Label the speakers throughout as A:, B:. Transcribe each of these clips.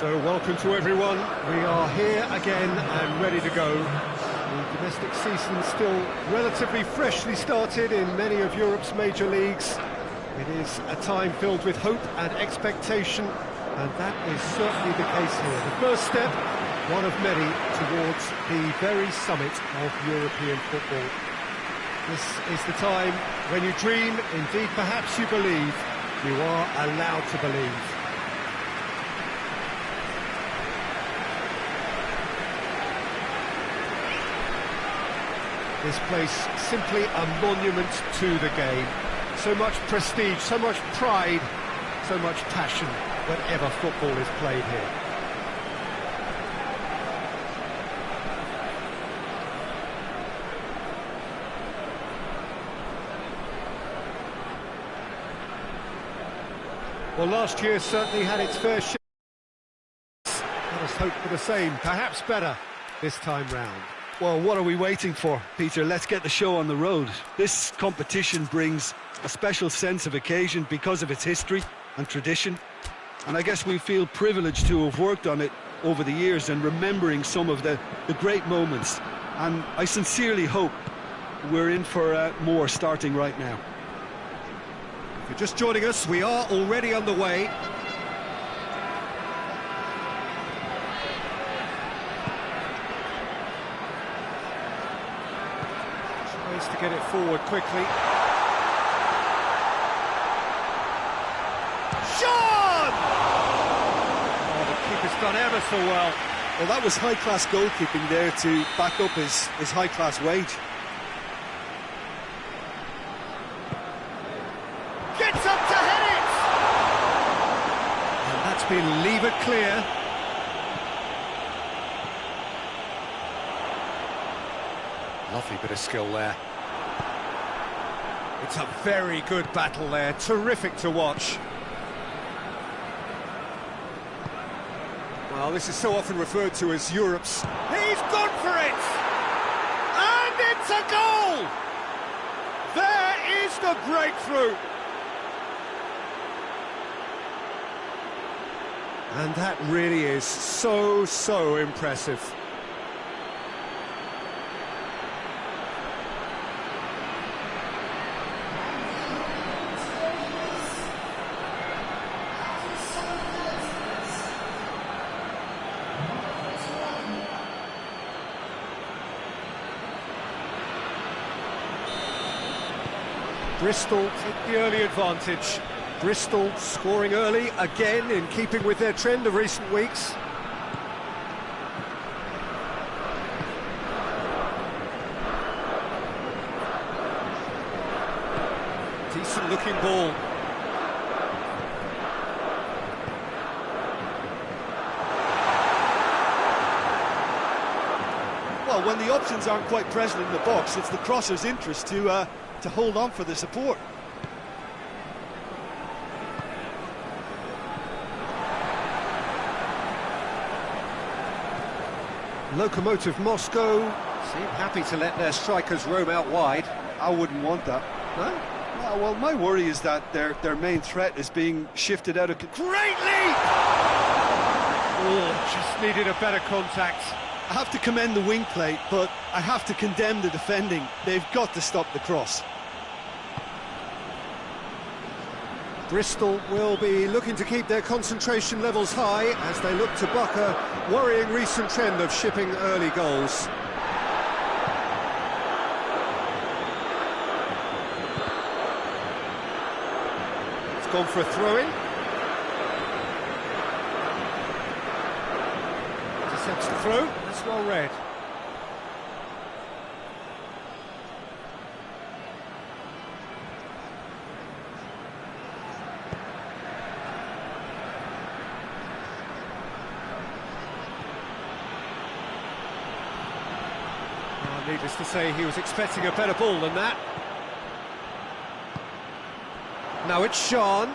A: So welcome to everyone. We are here again and ready to go. The domestic season still relatively freshly started in many of Europe's major leagues. It is a time filled with hope and expectation, and that is certainly the case here. The first step, one of many, towards the very summit of European football. This is the time when you dream, indeed perhaps you believe, you are allowed to believe. This place simply a monument to the game. So much prestige, so much pride, so much passion whenever football is played here. Well, last year certainly had its fair share. Let us hope for the same, perhaps better this time round.
B: Well, what are we waiting for, Peter? Let's get the show on the road. This competition brings a special sense of occasion because of its history and tradition. And I guess we feel privileged to have worked on it over the years and remembering some of the great moments. And I sincerely hope we're in for more starting right now.
A: If you're just joining us, we are already underway. Tries to get it forward quickly. Sean! Oh, the keeper's done ever so well.
B: Well, that was high-class goalkeeping there to back up his high-class wage.
A: Gets up to head it! And that's been levered clear. Lovely bit of skill there. It's a very good battle there, terrific to watch. Well, this is so often referred to as Europe's... He's gone for it! And it's a goal! There is the breakthrough! And that really is so impressive. Bristol take the early advantage. Bristol scoring early, again in keeping with their trend of recent weeks. Decent looking ball.
B: Well, when the options aren't quite present in the box, it's the crosser's interest to hold on for the support.
A: Lokomotiv Moscow seem happy to let their strikers roam out wide.
B: I wouldn't want that.
A: No?
B: No, well, my worry is that their main threat is being shifted out of...
A: Great leap! Oh, just needed a better contact.
B: I have to commend the wing play, but I have to condemn the defending. They've got to stop the cross.
A: Bristol will be looking to keep their concentration levels high as they look to buck a worrying recent trend of shipping early goals. It's gone for a throw-in. Intercepts the throw. That's well read. Needless to say, he was expecting a better ball than that. Now it's Sean.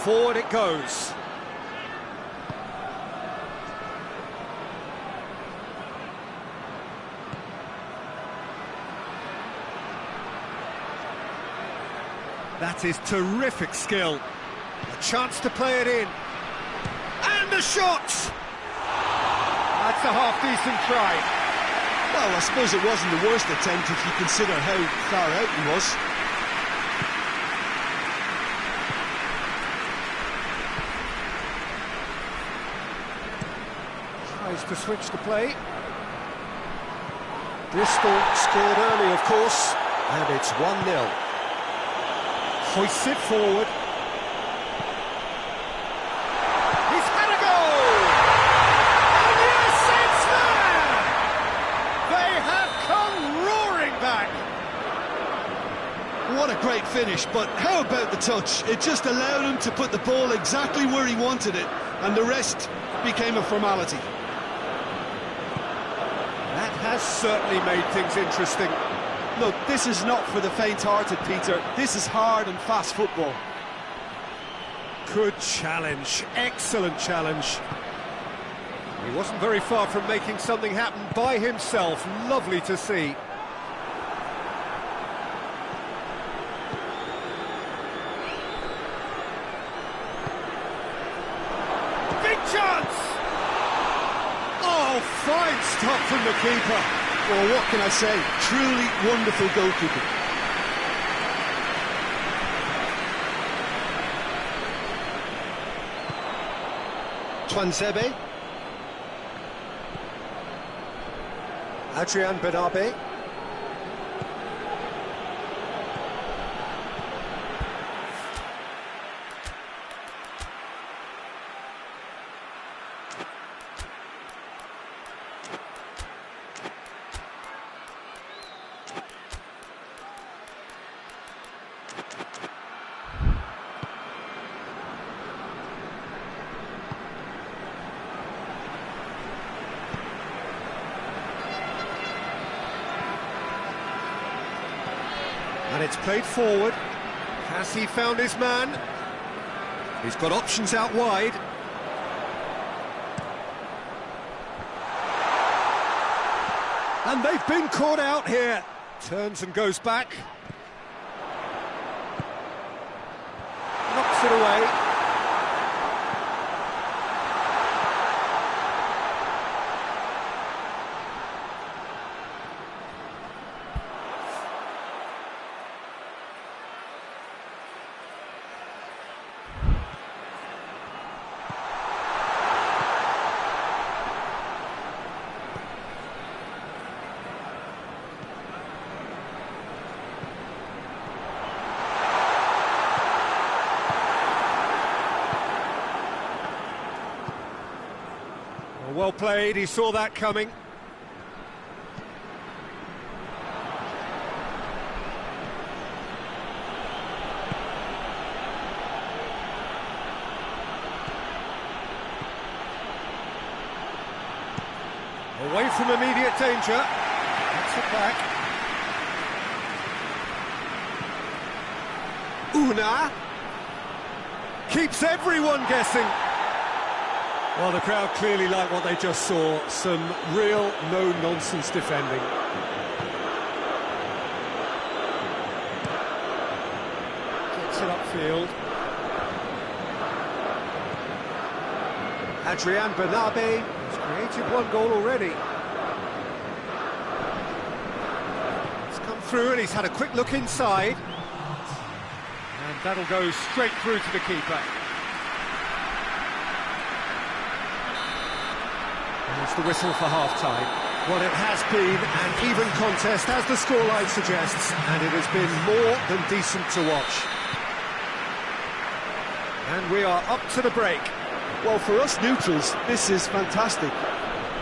A: Forward it goes. That is terrific skill. A chance to play it in. And the shot! That's a half-decent try.
B: Well, I suppose it wasn't the worst attempt if you consider how far out he was.
A: Tries to switch the play. Bristol scored early, of course, and it's 1-0. Hoists it forward. He's had a goal! And yes, it's there! They have come roaring back!
B: What a great finish, but how about the touch? It just allowed him to put the ball exactly where he wanted it, and the rest became a formality.
A: That has certainly made things interesting.
B: Look, this is not for the faint-hearted, Peter. This is hard and fast football.
A: Good challenge, excellent challenge. He wasn't very far from making something happen by himself. Lovely to see. Big chance! Oh, fine stop from the keeper.
B: Well, what can I say? Truly wonderful goalkeeping. Twansebe.
A: Adrian Benabe. And it's played forward. Has he found his man? He's got options out wide. And they've been caught out here. Turns and goes back. Knocks it away. Well played, he saw that coming. Away from immediate danger. That's it back. Una keeps everyone guessing. Well, the crowd clearly like what they just saw. Some real no-nonsense defending. Gets it upfield. Adrian Benabe has created one goal already. He's come through and he's had a quick look inside. And that'll go straight through to the keeper. It's the whistle for half-time. Well, it has been an even contest, as the scoreline suggests, and it has been more than decent to watch. And we are up to the break.
B: Well, for us neutrals, this is fantastic.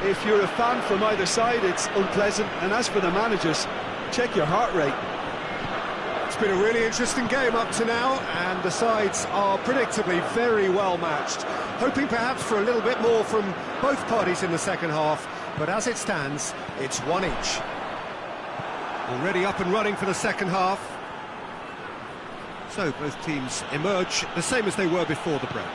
B: If you're a fan from either side, it's unpleasant. And as for the managers, check your heart rate.
A: It's been a really interesting game up to now, and the sides are predictably very well matched. Hoping perhaps for a little bit more from both parties in the second half, but as it stands, it's one each. Already up and running for the second half. So both teams emerge the same as they were before the break.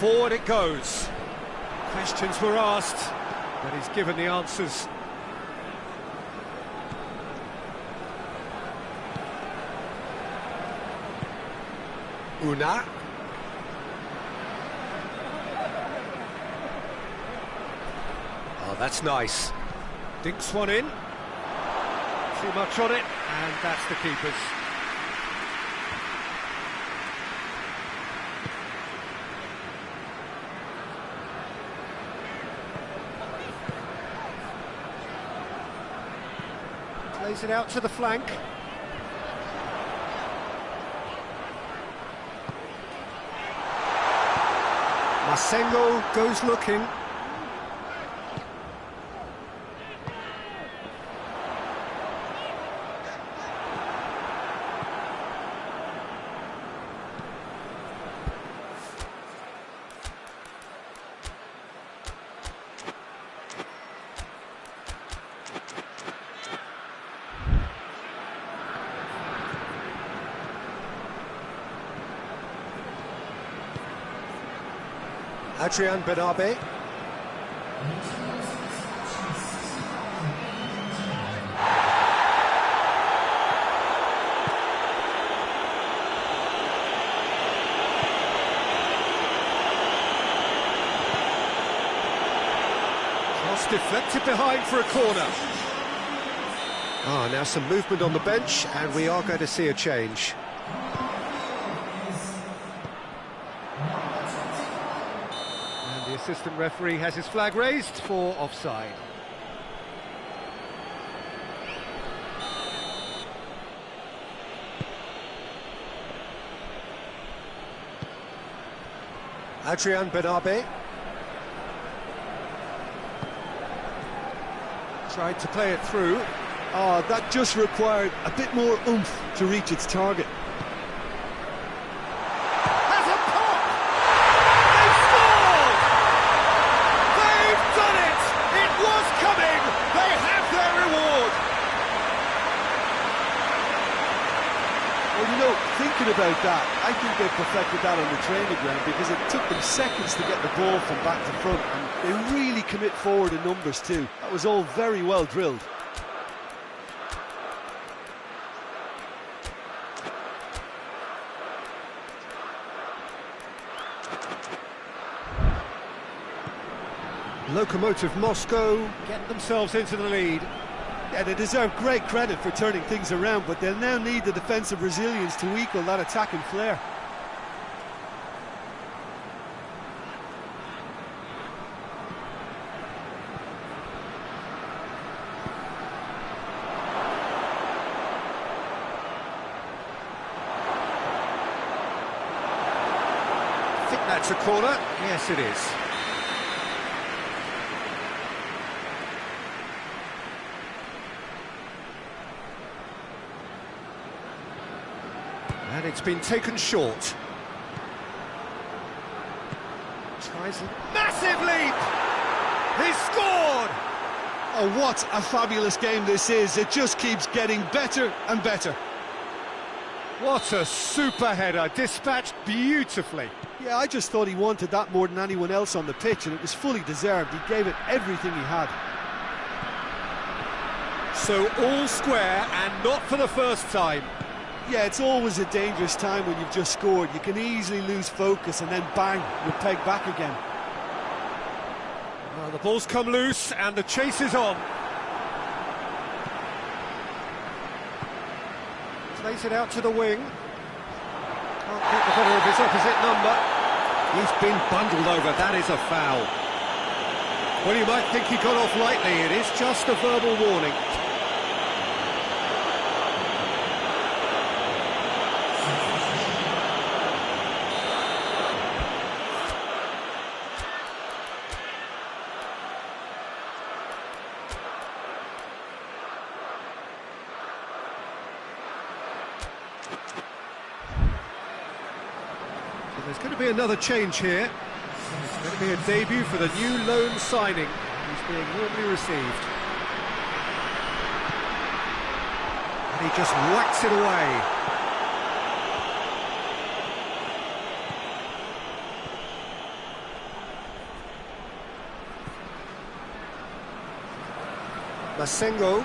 A: forward it goes. Questions were asked, but he's given the answers. Una. Oh, that's nice. Dinks one in. Too much on it, and that's the keeper's. Plays it out to the flank. Masengo goes looking. Adrian Benabe. Cross deflected behind for a corner. Now some movement on the bench, and we are going to see a change. The assistant referee has his flag raised for offside. Adrian Benabe. Tried to play it through.
B: Oh, that just required a bit more oomph to reach its target.
C: Well, you know, thinking about that, I think they perfected that on the training ground because it took them seconds to get the ball from back to front, and they really commit forward in numbers too. That was all very well drilled.
A: Lokomotiv Moscow getting themselves into the lead.
C: Yeah, they deserve great credit for turning things around, but they'll now need the defensive resilience to equal that attacking flair.
A: I think that's a corner. Yes, it is. And it's been taken short. Tries a massive leap! He's scored!
C: Oh, what a fabulous game this is. It just keeps getting better and better.
A: What a super header, dispatched beautifully.
C: Yeah, I just thought he wanted that more than anyone else on the pitch, and it was fully deserved. He gave it everything he had.
A: So all square, and not for the first time.
C: Yeah, it's always a dangerous time when you've just scored. You can easily lose focus and then bang, you're pegged back again.
A: Well, the ball's come loose and the chase is on. Plays it out to the wing. Can't get the better of his opposite number. He's been bundled over, that is a foul. Well, you might think he got off lightly, it is just a verbal warning. There's going to be another change here. It's going to be a debut for the new loan signing, who's being warmly received. And he just whacks it away. Masengo.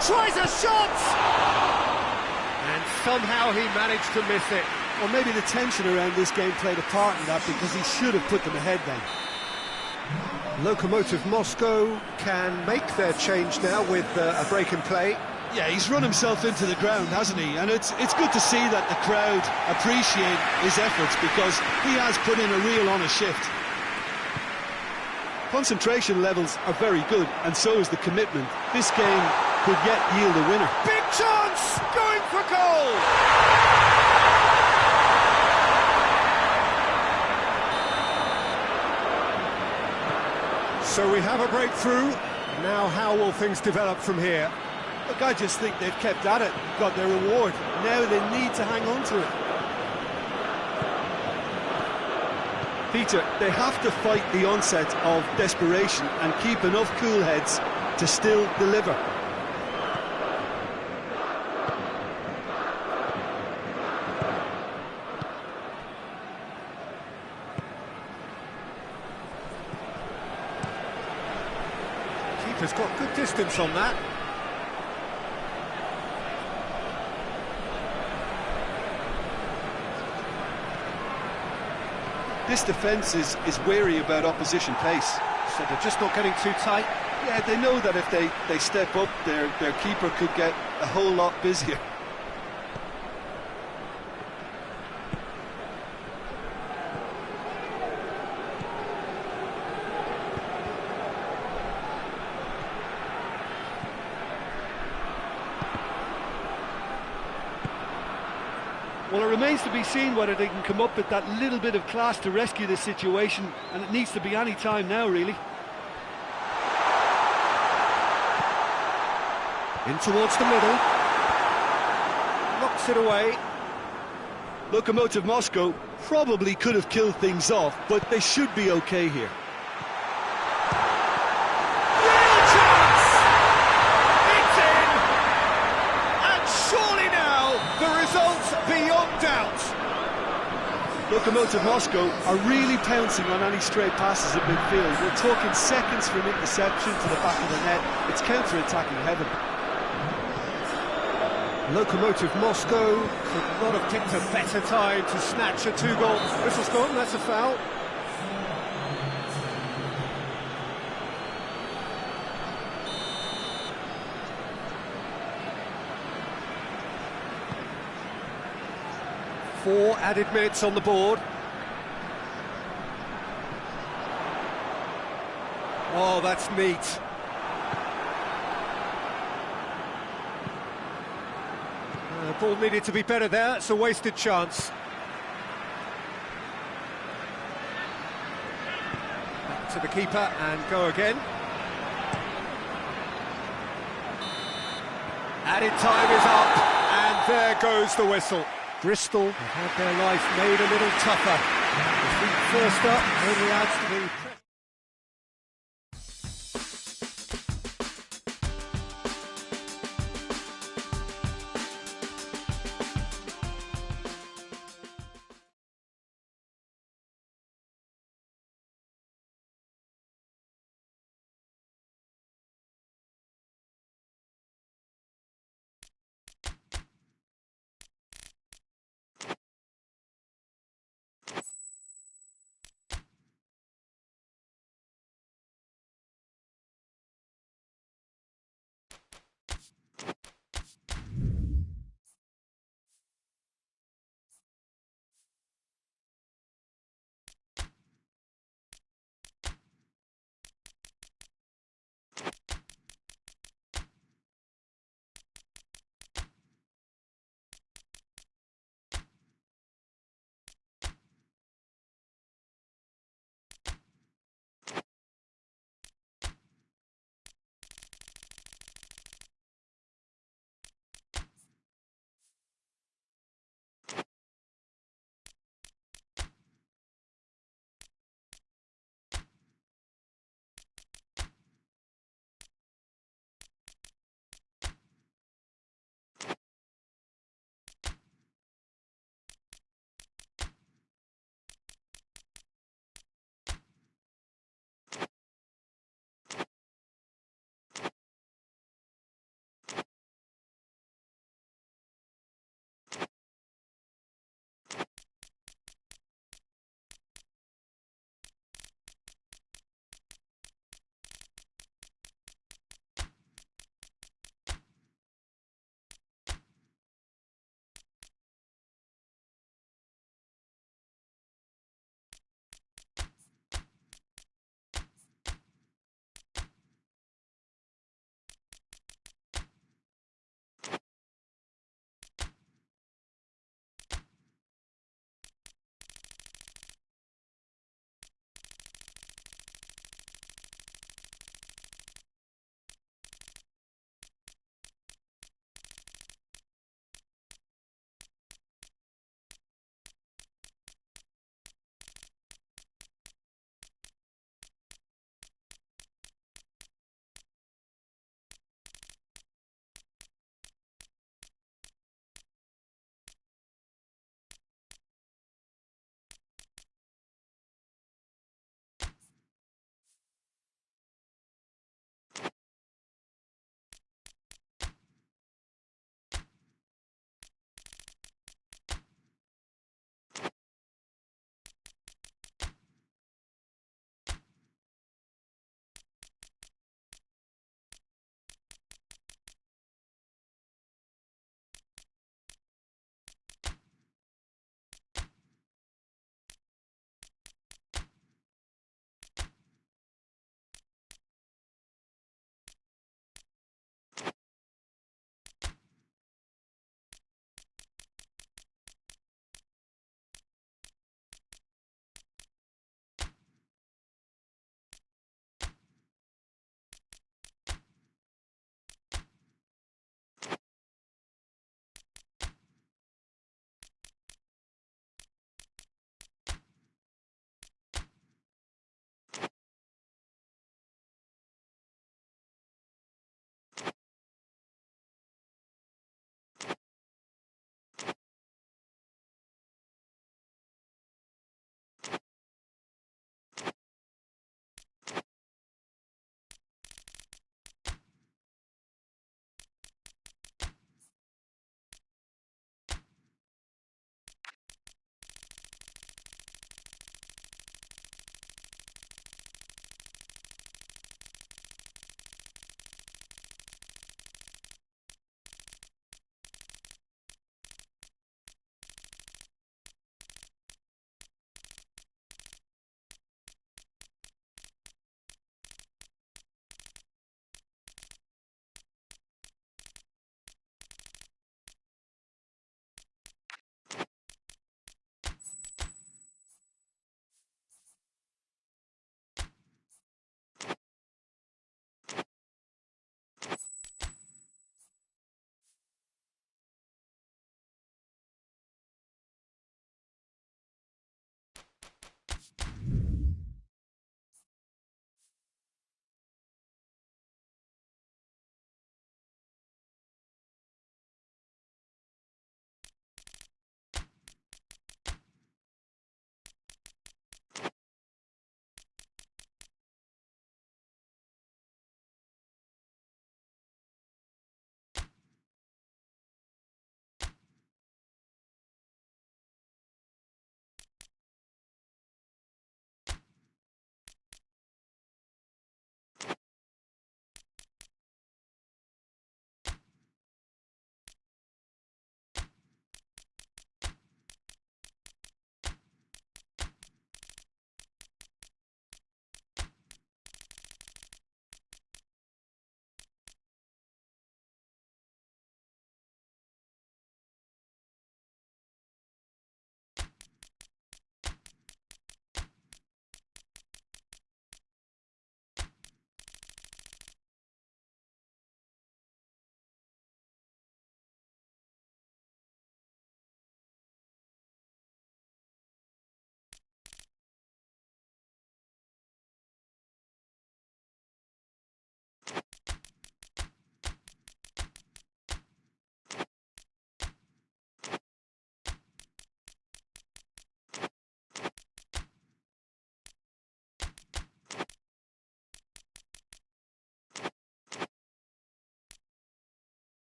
A: Tries a shot! And somehow he managed to miss it.
C: Well, maybe the tension around this game played a part in that, because he should have put them ahead then.
A: Lokomotiv Moscow can make their change now with a break in play.
C: Yeah, he's run himself into the ground, hasn't he? And it's good to see that the crowd appreciate his efforts, because he has put in a real honest shift. Concentration levels are very good, and so is the commitment. This game could yet yield a winner.
A: Big chance! Going for goal! So we have a breakthrough. Now how will things develop from here?
C: Look, I just think they've kept at it, got their reward. Now they need to hang on to it. Peter, they have to fight the onset of desperation and keep enough cool heads to still deliver.
A: Keeper's got good distance on that.
C: This defence is wary about opposition pace.
A: So they're just not getting too tight.
C: Yeah, they know that if they step up, their keeper could get a whole lot busier. Well, it remains to be seen whether they can come up with that little bit of class to rescue this situation, and it needs to be any time now, really.
A: In towards the middle. Knocks it away.
C: Lokomotiv Moscow probably could have killed things off, but they should be okay here.
A: Real chance! It's in! And surely now, the result's beyond doubt.
C: Lokomotiv Moscow are really pouncing on any stray passes at midfield. We're talking seconds from interception to the back of the net. It's counter-attacking heaven.
A: Lokomotiv Moscow could not have picked a better time to snatch a two-goal whistle score, and that's a foul. Four added minutes on the board. Oh, that's neat. The ball needed to be better there, it's a wasted chance. Back to the keeper and go again. Added time is up, and there goes the whistle. Bristol have had their life made a little tougher. Defeat first up only adds to the pressure.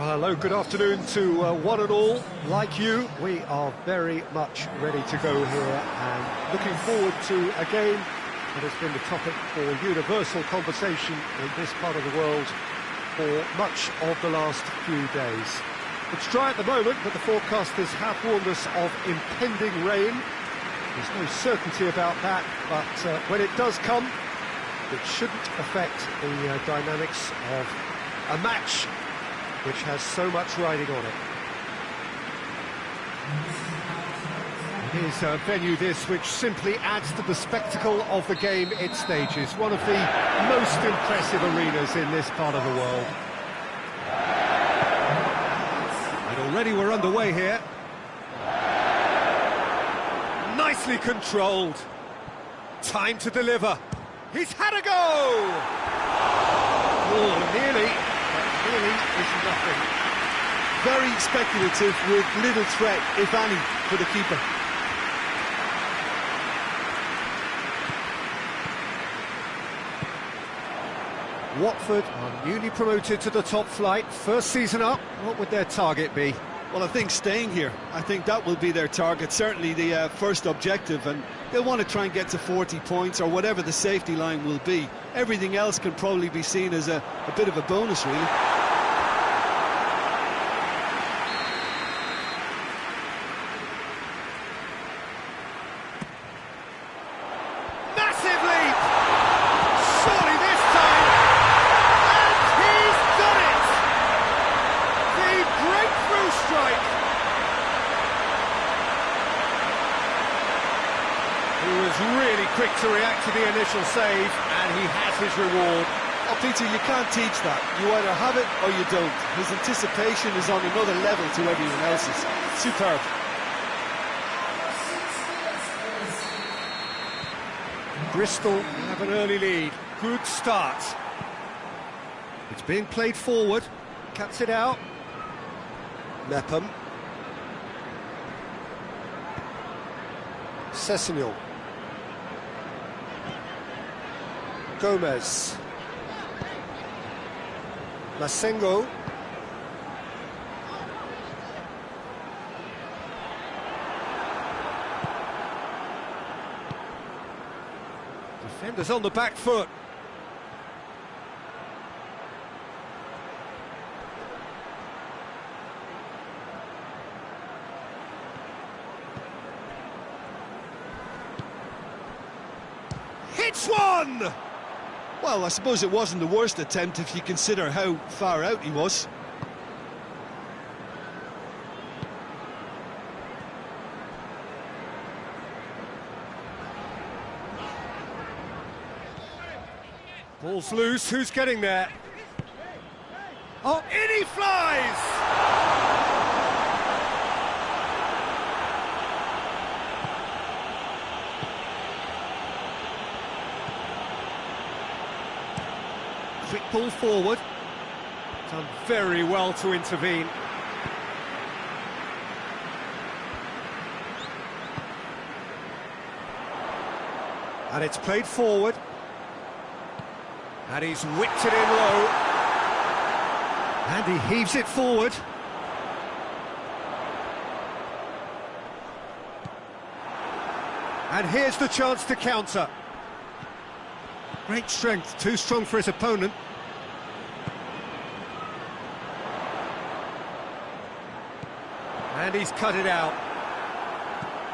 A: Well, hello, good afternoon to one and all. Like you, we are very much ready to go here and looking forward to a game that has been the topic for universal conversation in this part of the world for much of the last few days. It's dry at the moment, but the forecasters have warned us of impending rain. There's no certainty about that, but when it does come, it shouldn't affect the dynamics of a match which has so much riding on it. It is a venue this which simply adds to the spectacle of the game it stages. One of the most impressive arenas in this part of the world. And already we're underway here. Nicely controlled. Time to deliver. He's had a go! Oh, nearly. Really is nothing.
C: Very speculative with little threat, if any, for the keeper.
A: Watford are newly promoted to the top flight. First season up, what would their target be?
C: Well, I think staying here. I think that will be their target, certainly the first objective, and they'll want to try and get to 40 points or whatever the safety line will be. Everything else can probably be seen as a bit of a bonus, really.
A: Massive leap! Surely this time! And he's done it! The breakthrough strike! He was really quick to react to the initial save, and he has his reward.
C: Oh, Peter, you can't teach that. You either have it or you don't. His anticipation is on another level to everyone else's. Superb.
A: Bristol have an early lead. Good start. It's being played forward. Cuts it out. Mepham. Sessegnon. Gomez. Masengo. Defenders on the back foot. Hits one!
C: Well, I suppose it wasn't the worst attempt if you consider how far out he was.
A: Ball's loose, who's getting there? Oh, in he flies! Quick ball forward. Done very well to intervene. And it's played forward. And he's whipped it in low. And he heaves it forward. And here's the chance to counter. Great strength, too strong for his opponent. And he's cut it out.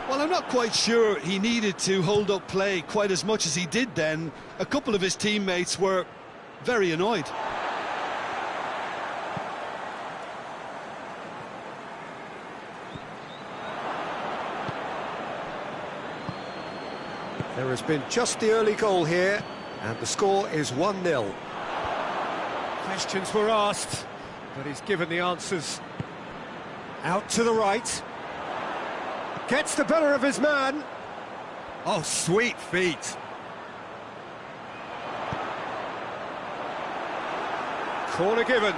C: Well, I'm not quite sure he needed to hold up play quite as much as he did then. A couple of his teammates were very annoyed.
A: There has been just the early goal here, and the score is 1-0. Questions were asked, but he's given the answers. Out to the right. Gets the better of his man. Oh, sweet feet. Corner given.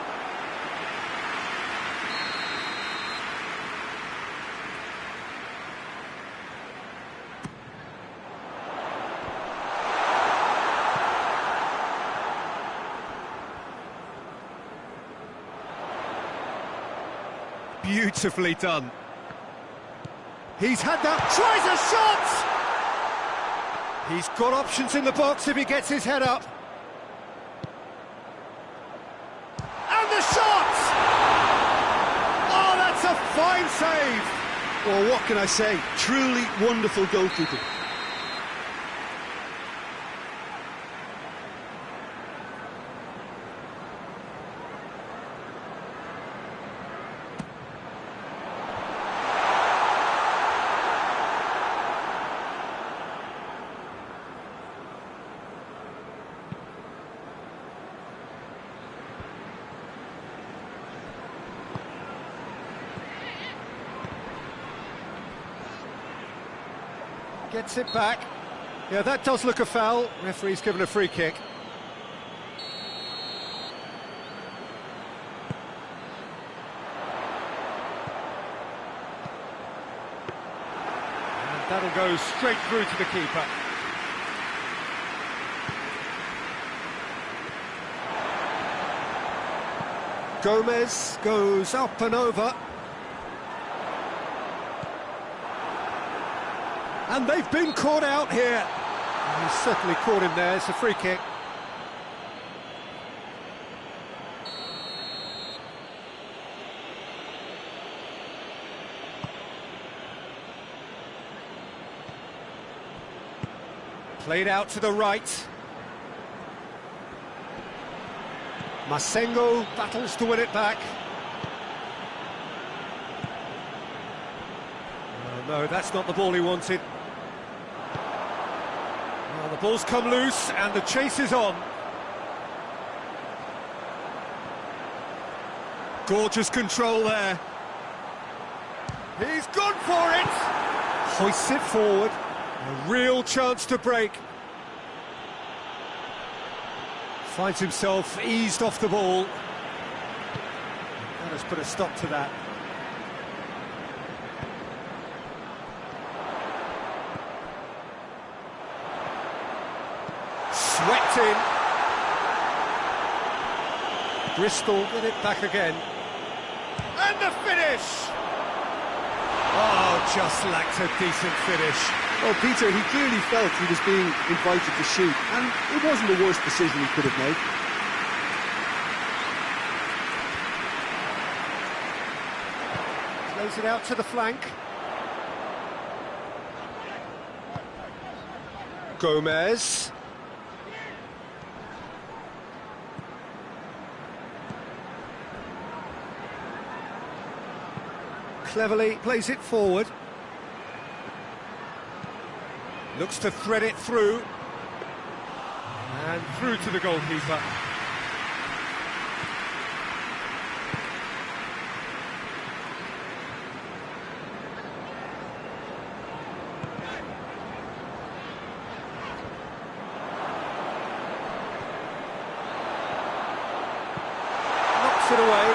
A: Beautifully done. He's had that, tries a shot! He's got options in the box if he gets his head up. And the shot! Oh, that's a fine save!
C: Well, what can I say? Truly wonderful goalkeeping.
A: Gets it back. Yeah, that does look a foul. Referee's given a free kick. And that'll go straight through to the keeper. Gomez goes up and over. And they've been caught out here. He's certainly caught him there. It's a free kick. Played out to the right. Masengo battles to win it back. Oh, no, that's not the ball he wanted. Well, the ball's come loose and the chase is on. Gorgeous control there. He's gone for it! Hoists it forward. A real chance to break. Finds himself eased off the ball. That has put a stop to that. Swept in. Bristol get it back again. And the finish! Oh, just lacked a decent finish.
C: Well, Peter, he clearly felt he was being invited to shoot, and it wasn't the worst decision he could have made.
A: Plays it out to the flank. Gomez. Cleverly plays it forward. Looks to thread it through. And through to the goalkeeper. Knocks it away.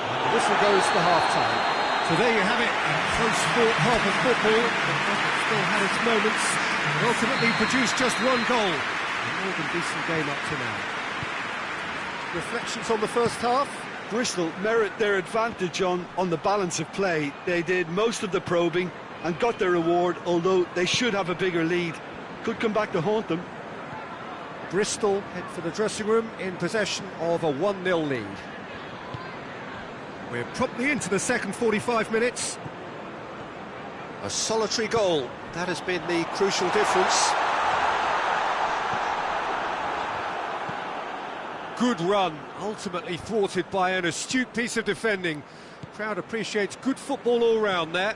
A: And the whistle goes for half-time. So there you have it, a close-fought half of football, but still had its moments, and ultimately produced just one goal. A more than decent game up to now. Reflections on the first half?
C: Bristol merit their advantage on the balance of play. They did most of the probing and got their reward, although they should have a bigger lead. Could come back to haunt them.
A: Bristol head for the dressing room in possession of a 1-0 lead. We're promptly into the second 45 minutes. A solitary goal, that has been the crucial difference. Good run, ultimately thwarted by an astute piece of defending. Crowd appreciates good football all round there.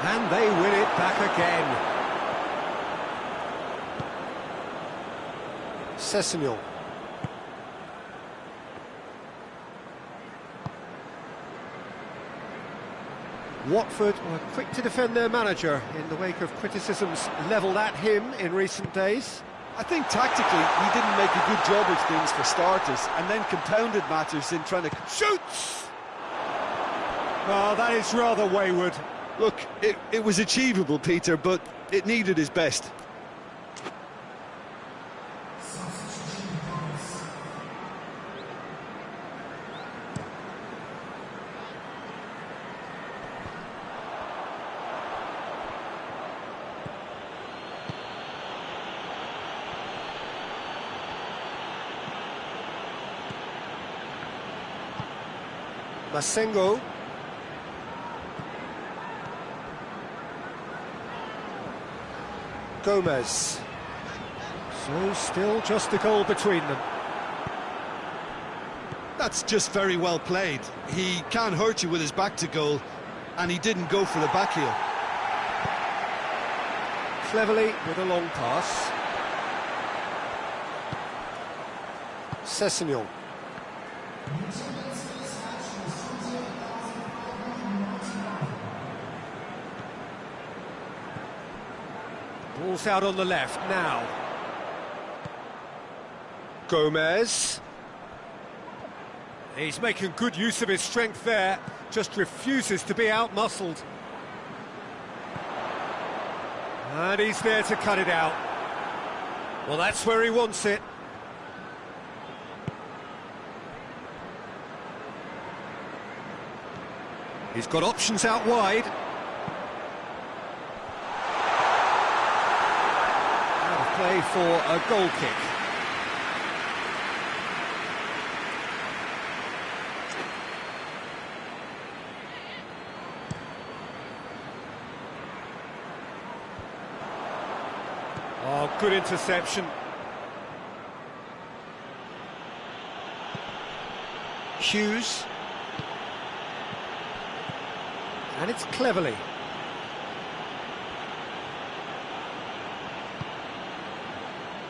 A: And they win it back again. Sessegnon. Watford were quick to defend their manager in the wake of criticisms levelled at him in recent days.
C: I think tactically he didn't make a good job of things for starters, and then compounded matters in trying to...
A: Shoots! Oh, that is rather wayward.
C: Look, it was achievable, Peter, but It needed his best.
A: Masengo. Gomez. So still just a goal between them.
C: That's just very well played. He can't hurt you with his back to goal, and he didn't go for the back heel.
A: Cleverly with a long pass. Sessegnon. Ball's out on the left now. Gomez. He's making good use of his strength there, just refuses to be out-muscled. And he's there to cut it out. Well, that's where he wants it. He's got options out wide. Out of play for a goal kick. Oh, good interception. Hughes. And it's Cleverly.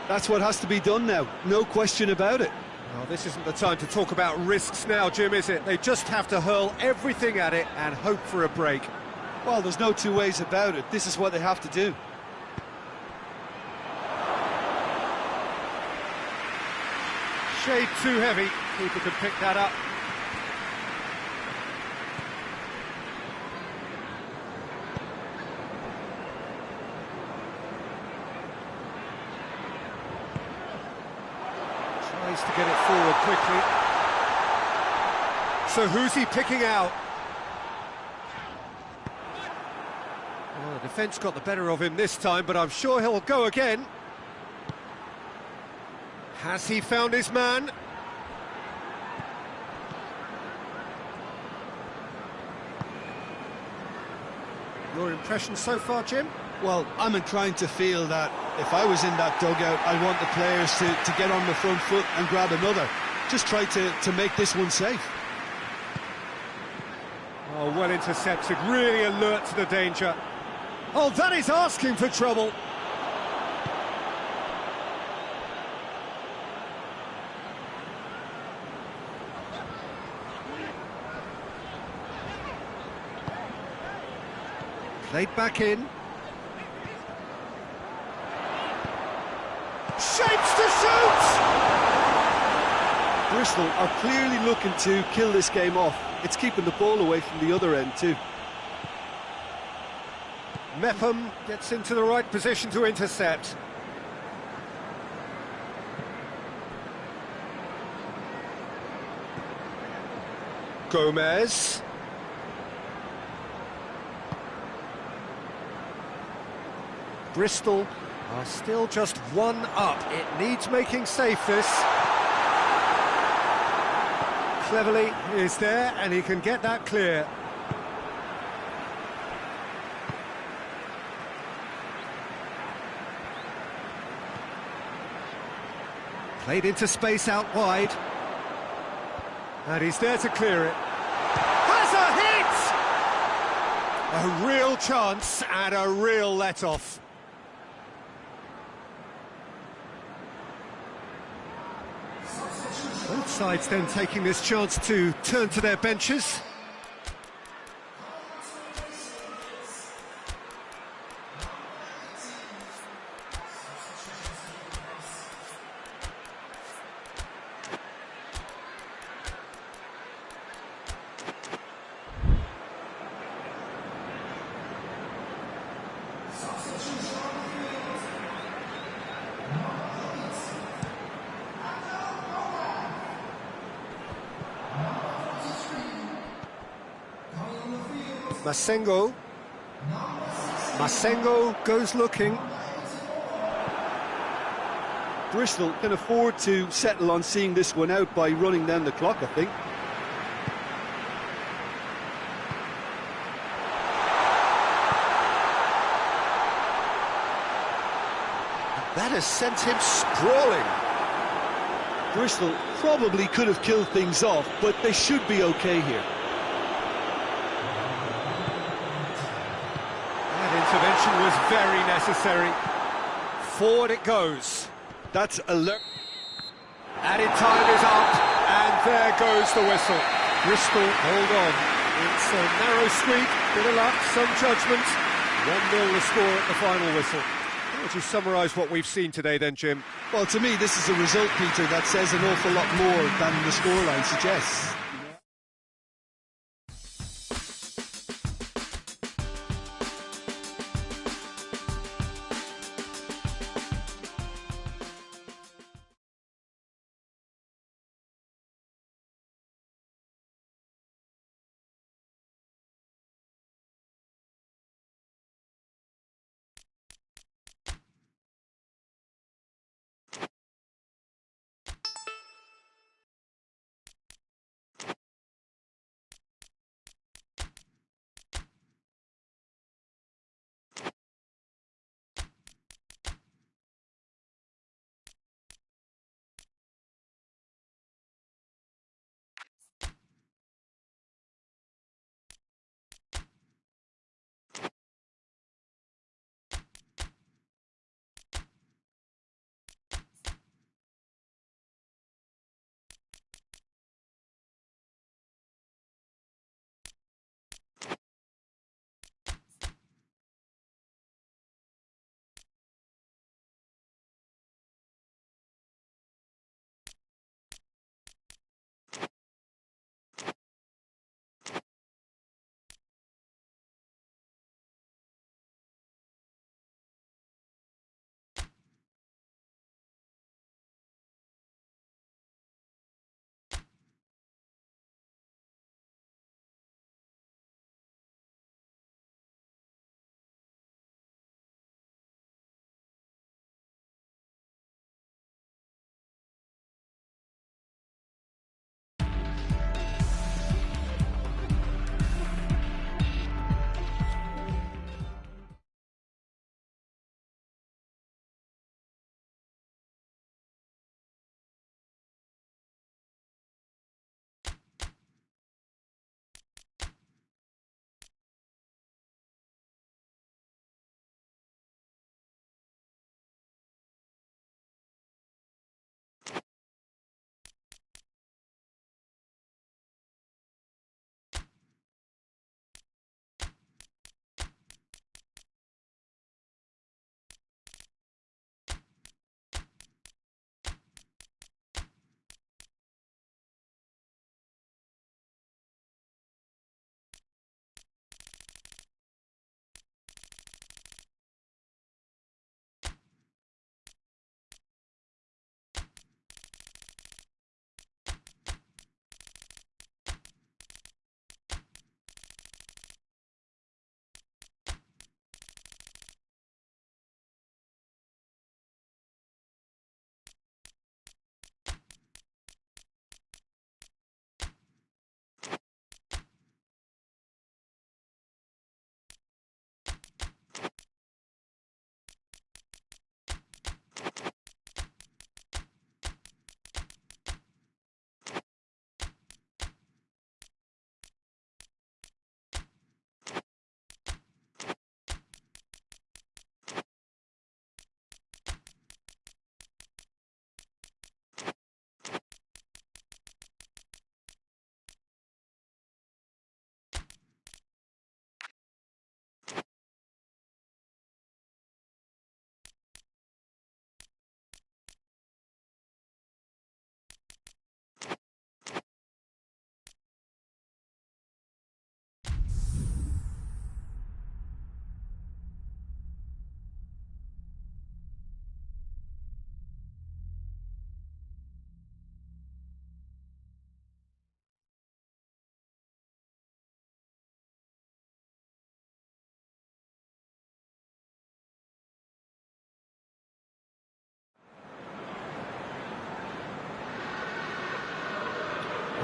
C: That's what has to be done now, no question about it.
A: Oh, this isn't the time to talk about risks now, Jim, is it? They just have to hurl everything at it and hope for a break.
C: Well, there's no two ways about it. This is what they have to do.
A: Shade too heavy. Keeper could pick that up. Tries to get it forward quickly. So who's he picking out? Well, the defence got the better of him this time, but I'm sure he'll go again. Has he found his man? Your impression so far, Jim?
C: Well, I'm inclined to feel that if I was in that dugout, I want the players to get on the front foot and grab another. Just try to make this one safe.
A: Oh, well intercepted, really alert to the danger. Oh, that is asking for trouble. Played back in. Shapes to shoot!
C: Bristol are clearly looking to kill this game off. It's keeping the ball away from the other end too.
A: Mepham gets into the right position to intercept. Gomez. Bristol are still just one up. It needs making safe, this. Cleverly is there, and he can get that clear. Played into space out wide. And he's there to clear it. Has a hit! A real chance and a real let-off. Both sides then taking this chance to turn to their benches. Masengo. Masengo goes looking.
C: Bristol can afford to settle on seeing this one out by running down the clock, I think.
A: That has sent him sprawling.
C: Bristol probably could have killed things off, but they should be okay here.
A: That intervention was very necessary. Forward it goes.
C: That's alert.
A: Added time is up, and there goes the whistle. Bristol hold on. It's a narrow squeak, bit of luck, some judgment. 1-0 the score at the final whistle. How would you summarise what we've seen today then, Jim?
C: Well, to me, this is a result, Peter, that says an awful lot more than the scoreline suggests.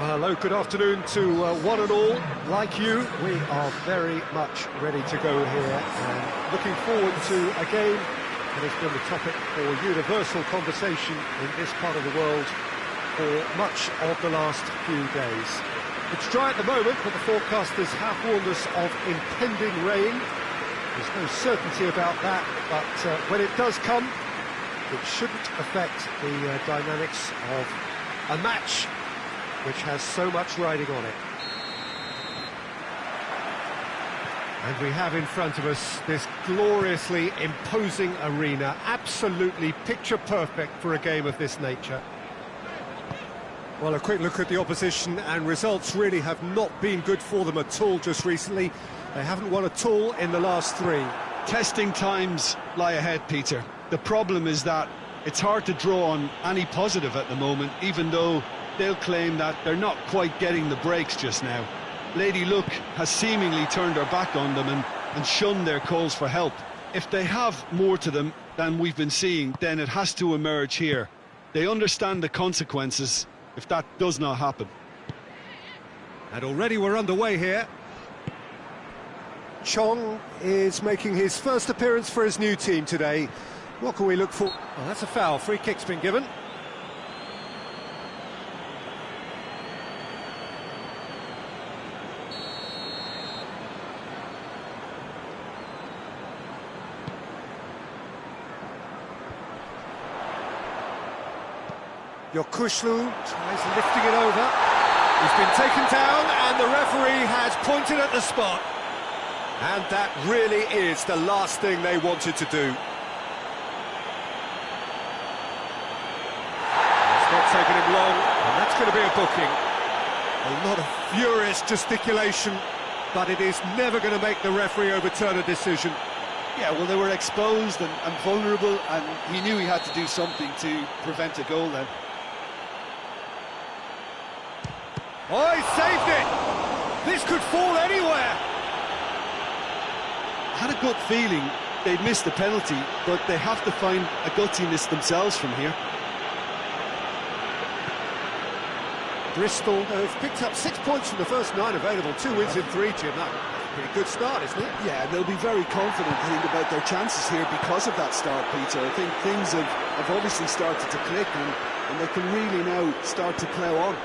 A: Hello, good afternoon to one and all. Like you, we are very much ready to go here and looking forward to a game that has been the topic for universal conversation in this part of the world for much of the last few days. It's dry at the moment, but the forecasters have warned us of impending rain. There's no certainty about that, but when it does come, it shouldn't affect the dynamics of a match which has so much riding on it. And we have in front of us this gloriously imposing arena, absolutely picture perfect for a game of this nature. Well, a quick look at the opposition, and results really have not been good for them at all just recently. They haven't won at all in the last three.
B: Testing times lie ahead, Peter. The problem is that it's hard to draw on any positive at the moment, even though they'll claim that they're not quite getting the breaks just now. Lady Luck has seemingly turned her back on them and shunned their calls for help. If they have more to them than we've been seeing, then it has to emerge here. They understand the consequences if that does not happen.
A: And already we're underway here. Chong is making his first appearance for his new team today. What can we look for? Well, that's a foul. Free kick's been given. Yokushlu tries lifting it over. He's been taken down and the referee has pointed at the spot. And that really is the last thing they wanted to do. It's not taken him long, and that's going to be a booking. A lot of furious gesticulation, but it is never going to make the referee overturn a decision.
C: Yeah, well, they were exposed and vulnerable, and he knew he had to do something to prevent a goal then.
A: Oh, he saved it! This could fall anywhere!
C: I had a gut feeling they'd miss the penalty, but they have to find a gutsiness themselves from here.
A: Bristol have picked up 6 points from the first 9 available, 2 wins in 3, Jim. That's a pretty good start, isn't it?
C: Yeah, they'll be very confident, I think, about their chances here because of that start, Peter. I think things have obviously started to click, and they can really now start to plough on.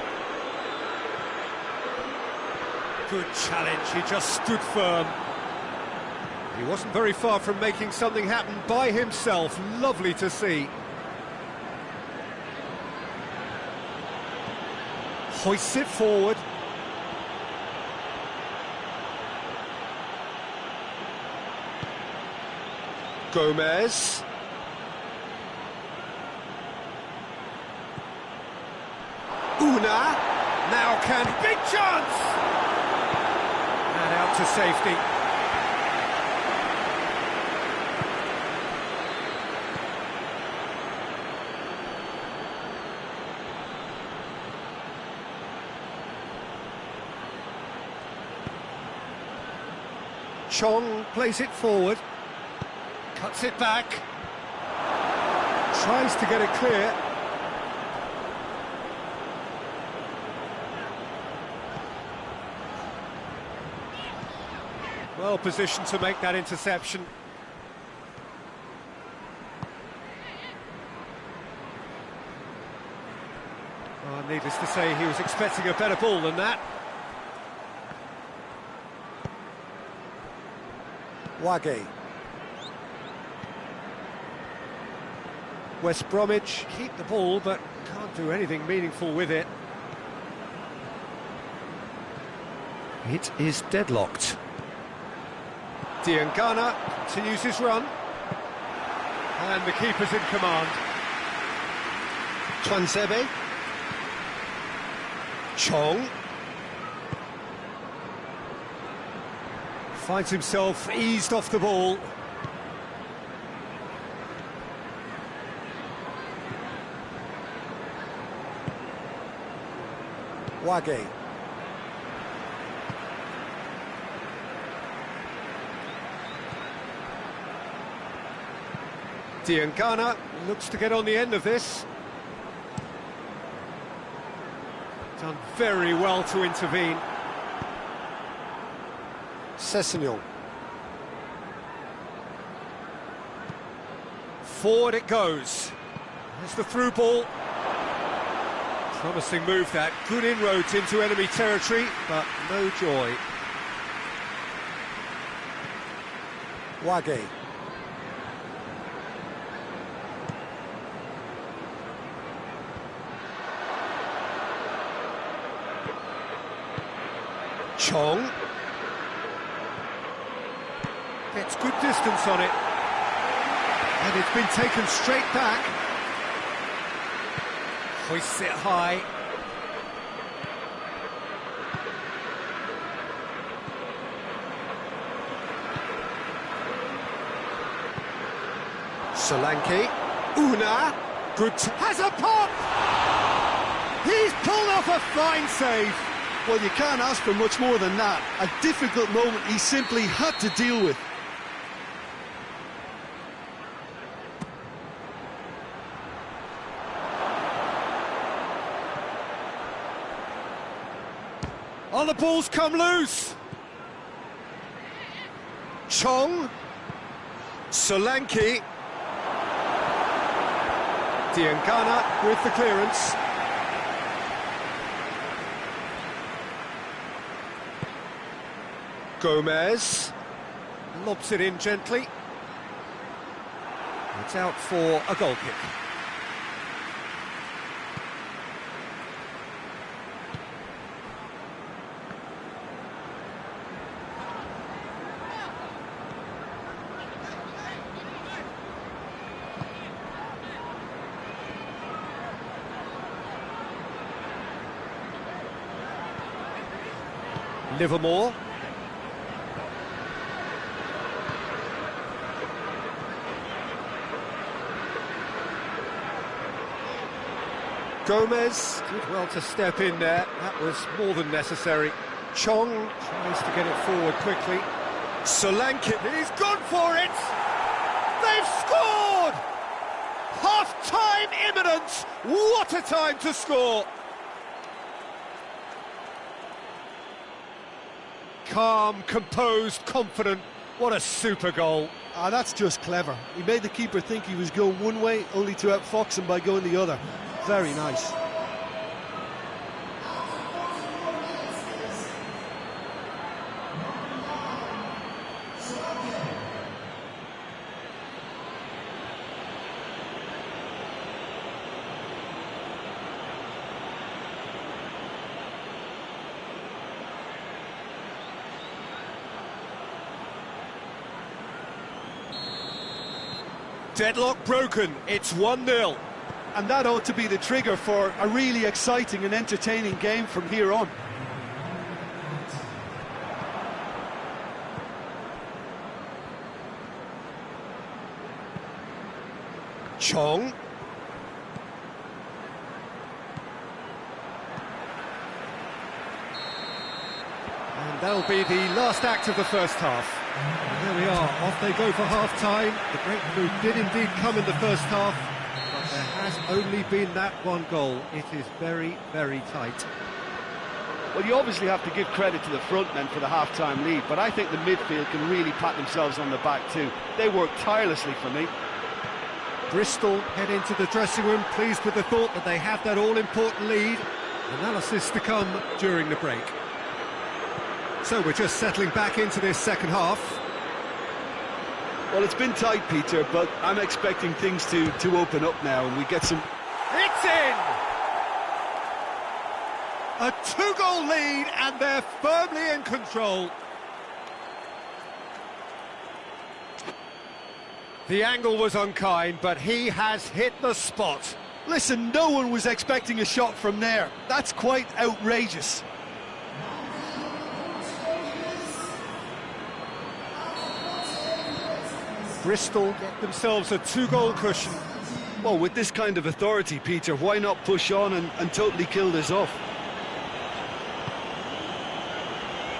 A: Good challenge, he just stood firm. He wasn't very far from making something happen by himself. Lovely to see. Hoists it forward. Gomez. Una. Now can... Big chance! And out to safety. Chong plays it forward, cuts it back, tries to get it clear. Well positioned to make that interception. Oh, needless to say, he was expecting a better ball than that. Wage. West Bromwich keep the ball, but can't do anything meaningful with it. It is deadlocked. Diangana continues his run. And the keeper's in command. Twansebe. Chong. Finds himself eased off the ball. Wage. Diangana looks to get on the end of this. Done very well to intervene. Sessegnon. Forward it goes. There's the through ball. Promising move that. Good inroads into enemy territory, but no joy. Wage. Chong. Gets good distance on it. And it's been taken straight back. Hoists it high. Solanke. Una. Good. Has a pop! He's pulled off a fine save.
C: Well, you can't ask for much more than that. A difficult moment he simply had to deal with.
A: Oh, the ball's come loose. Chong. Solanke. Diangana with the clearance. Gomez. Lobs it in gently. It's out for a goal kick. Livermore. Gomez did well to step in there. That was more than necessary. Chong tries to get it forward quickly. Solanke, he's gone for it! They've scored! Half-time imminent! What a time to score! Calm, composed, confident. What a super goal.
C: Ah, that's just clever. He made the keeper think he was going one way, only to outfox him by going the other. Very nice.
A: Deadlock broken, it's 1-0.
C: And that ought to be the trigger for a really exciting and entertaining game from here on.
A: Chong. And that'll be the last act of the first half. And there we are, off they go for half-time. The breakthrough did indeed come in the first half, but there has only been that one goal. It is very, very tight.
C: Well, you obviously have to give credit to the front men for the half-time lead, but I think the midfield can really pat themselves on the back too. They work tirelessly for me.
A: Bristol head into the dressing room, pleased with the thought that they have that all-important lead. Analysis to come during the break. So we're just settling back into this second half.
C: Well, it's been tight, Peter, but I'm expecting things to open up now and we get some...
A: It's in! A two-goal lead and they're firmly in control. The angle was unkind, but he has hit the spot.
C: Listen, no one was expecting a shot from there. That's quite outrageous.
A: Bristol get themselves a two-goal cushion.
C: Well, with this kind of authority, Peter, why not push on and totally kill this off?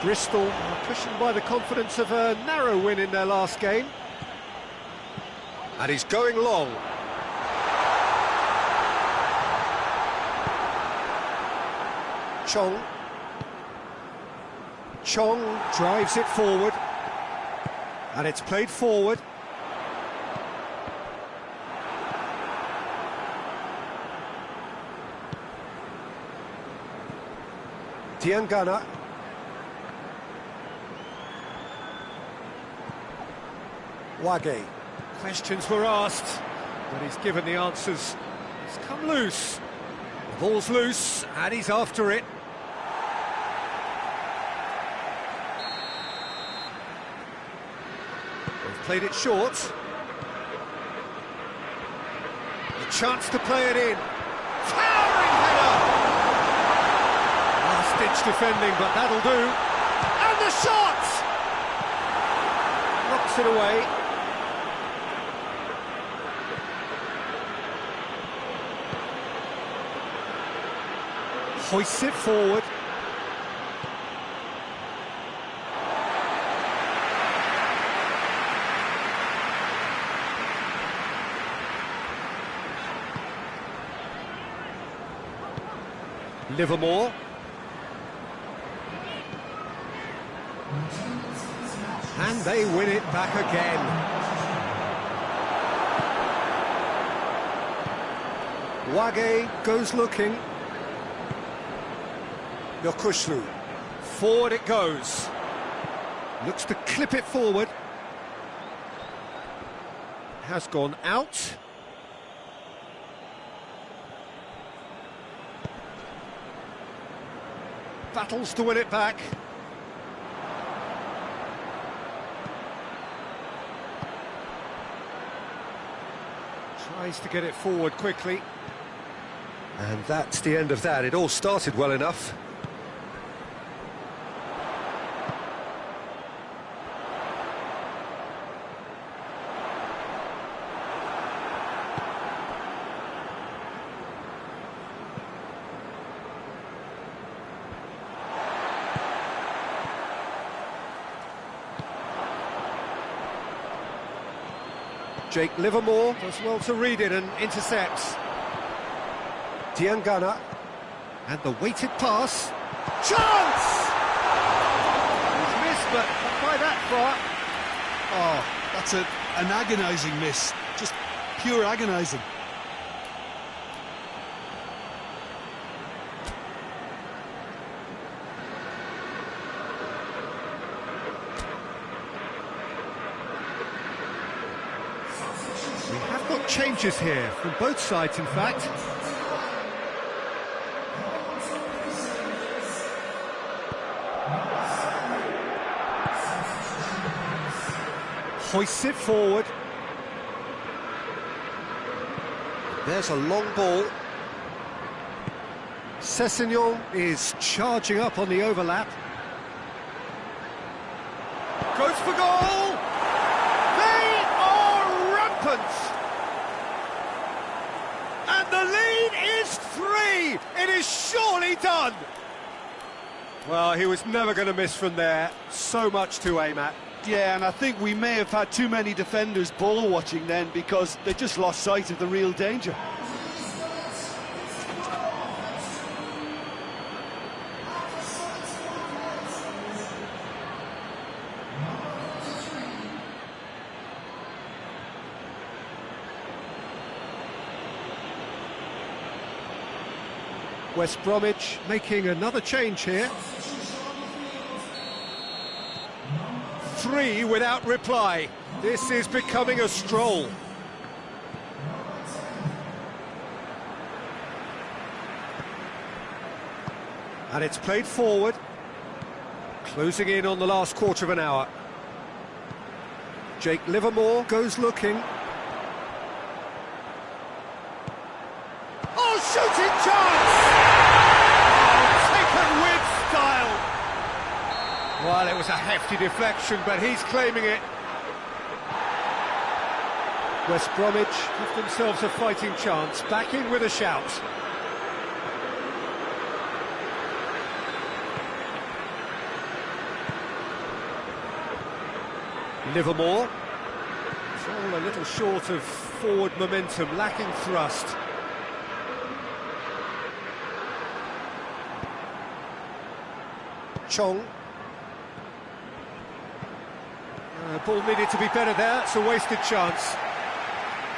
A: Bristol are cushioned by the confidence of a narrow win in their last game. And he's going long. Chong. Chong drives it forward. And it's played forward. Diangana. Wage. Questions were asked, but he's given the answers. It's come loose. The ball's loose, and he's after it. They've played it short. A chance to play it in. Towering header! Last-ditch defending, but that'll do. And the shot! Knocks it away. Hoists it forward. Livermore. And they win it back again. Wage goes looking. Yokushlu. Forward it goes. Looks to clip it forward. Has gone out. Battles to win it back. Tries to get it forward quickly. And that's the end of that. It all started well enough. Jake Livermore does well to read it and intercepts. Diangana, and the weighted pass. Chance! He's missed, but not by that far.
C: Oh, that's an agonising miss. Just pure agonising.
A: We have got changes here, from both sides in fact. Hoists it forward. There's a long ball. Sessegnon is charging up on the overlap. Goes for goal! They are rampant! And the lead is 3! It is surely done! Well, he was never going to miss from there. So much to aim at.
C: Yeah, and I think we may have had too many defenders ball watching then because they just lost sight of the real danger.
A: West Bromwich making another change here. 3 without reply. This is becoming a stroll. And it's played forward. Closing in on the last quarter of an hour. Jake Livermore goes looking. Oh, shooting chance! Oh, taken with style. Well, it was a hefty deflection, but he's claiming it. West Bromwich give themselves a fighting chance. Back in with a shout. Livermore. It's all a little short of forward momentum, lacking thrust. Chong. Ball needed to be better there, it's a wasted chance.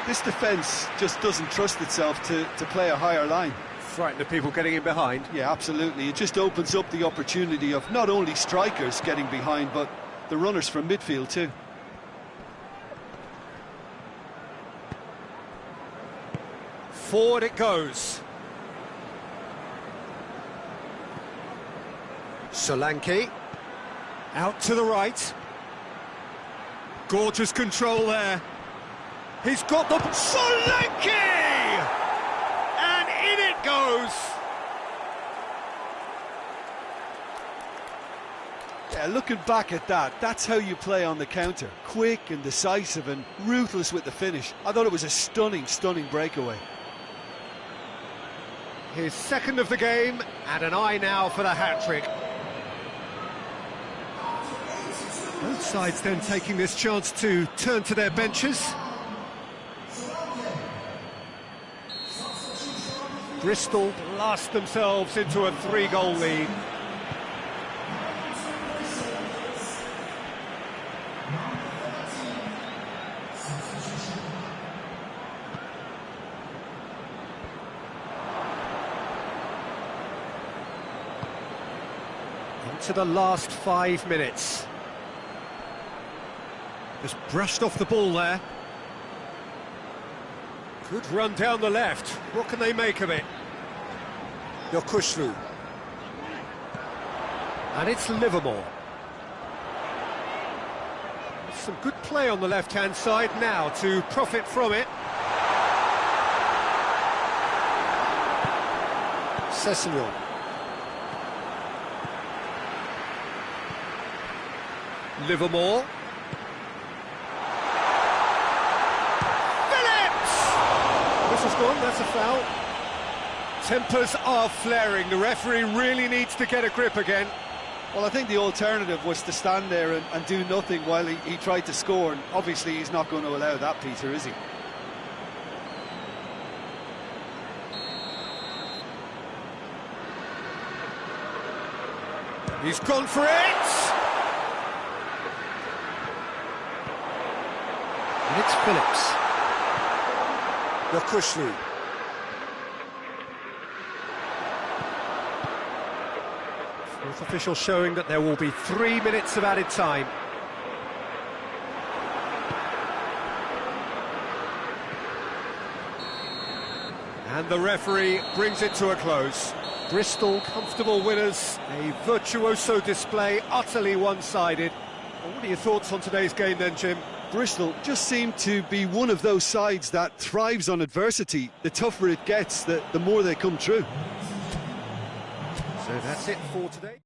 C: This defence just doesn't trust itself to play a higher line.
A: Frighten the people getting in behind.
C: Yeah, absolutely. It just opens up the opportunity of not only strikers getting behind, but the runners from midfield too.
A: Forward it goes. Solanke. Out to the right. Gorgeous control there. He's got the... Solanke! And in it goes!
C: Yeah, looking back at that, that's how you play on the counter. Quick and decisive and ruthless with the finish. I thought it was a stunning, stunning breakaway.
A: His second of the game, and an eye now for the hat-trick. Both sides then taking this chance to turn to their benches. Bristol blast themselves into a 3-goal lead. Into the last 5 minutes. Just brushed off the ball there. Good run down the left. What can they make of it? Yokushlu. And it's Livermore. Some good play on the left-hand side now to profit from it. Sessegnon. Livermore. That's a foul. Tempers are flaring. The referee really needs to get a grip again.
C: Well, I think the alternative was to stand there and do nothing while he tried to score, and obviously he's not going to allow that, Peter, is he?
A: He's gone for it! And it's Phillips. Yokushlu. Fourth official showing that there will be 3 minutes of added time. And the referee brings it to a close. Bristol, comfortable winners, a virtuoso display, utterly one-sided. Well, what are your thoughts on today's game then, Jim?
C: Bristol just seem to be one of those sides that thrives on adversity. The tougher it gets, the more they come through.
A: So that's it for today.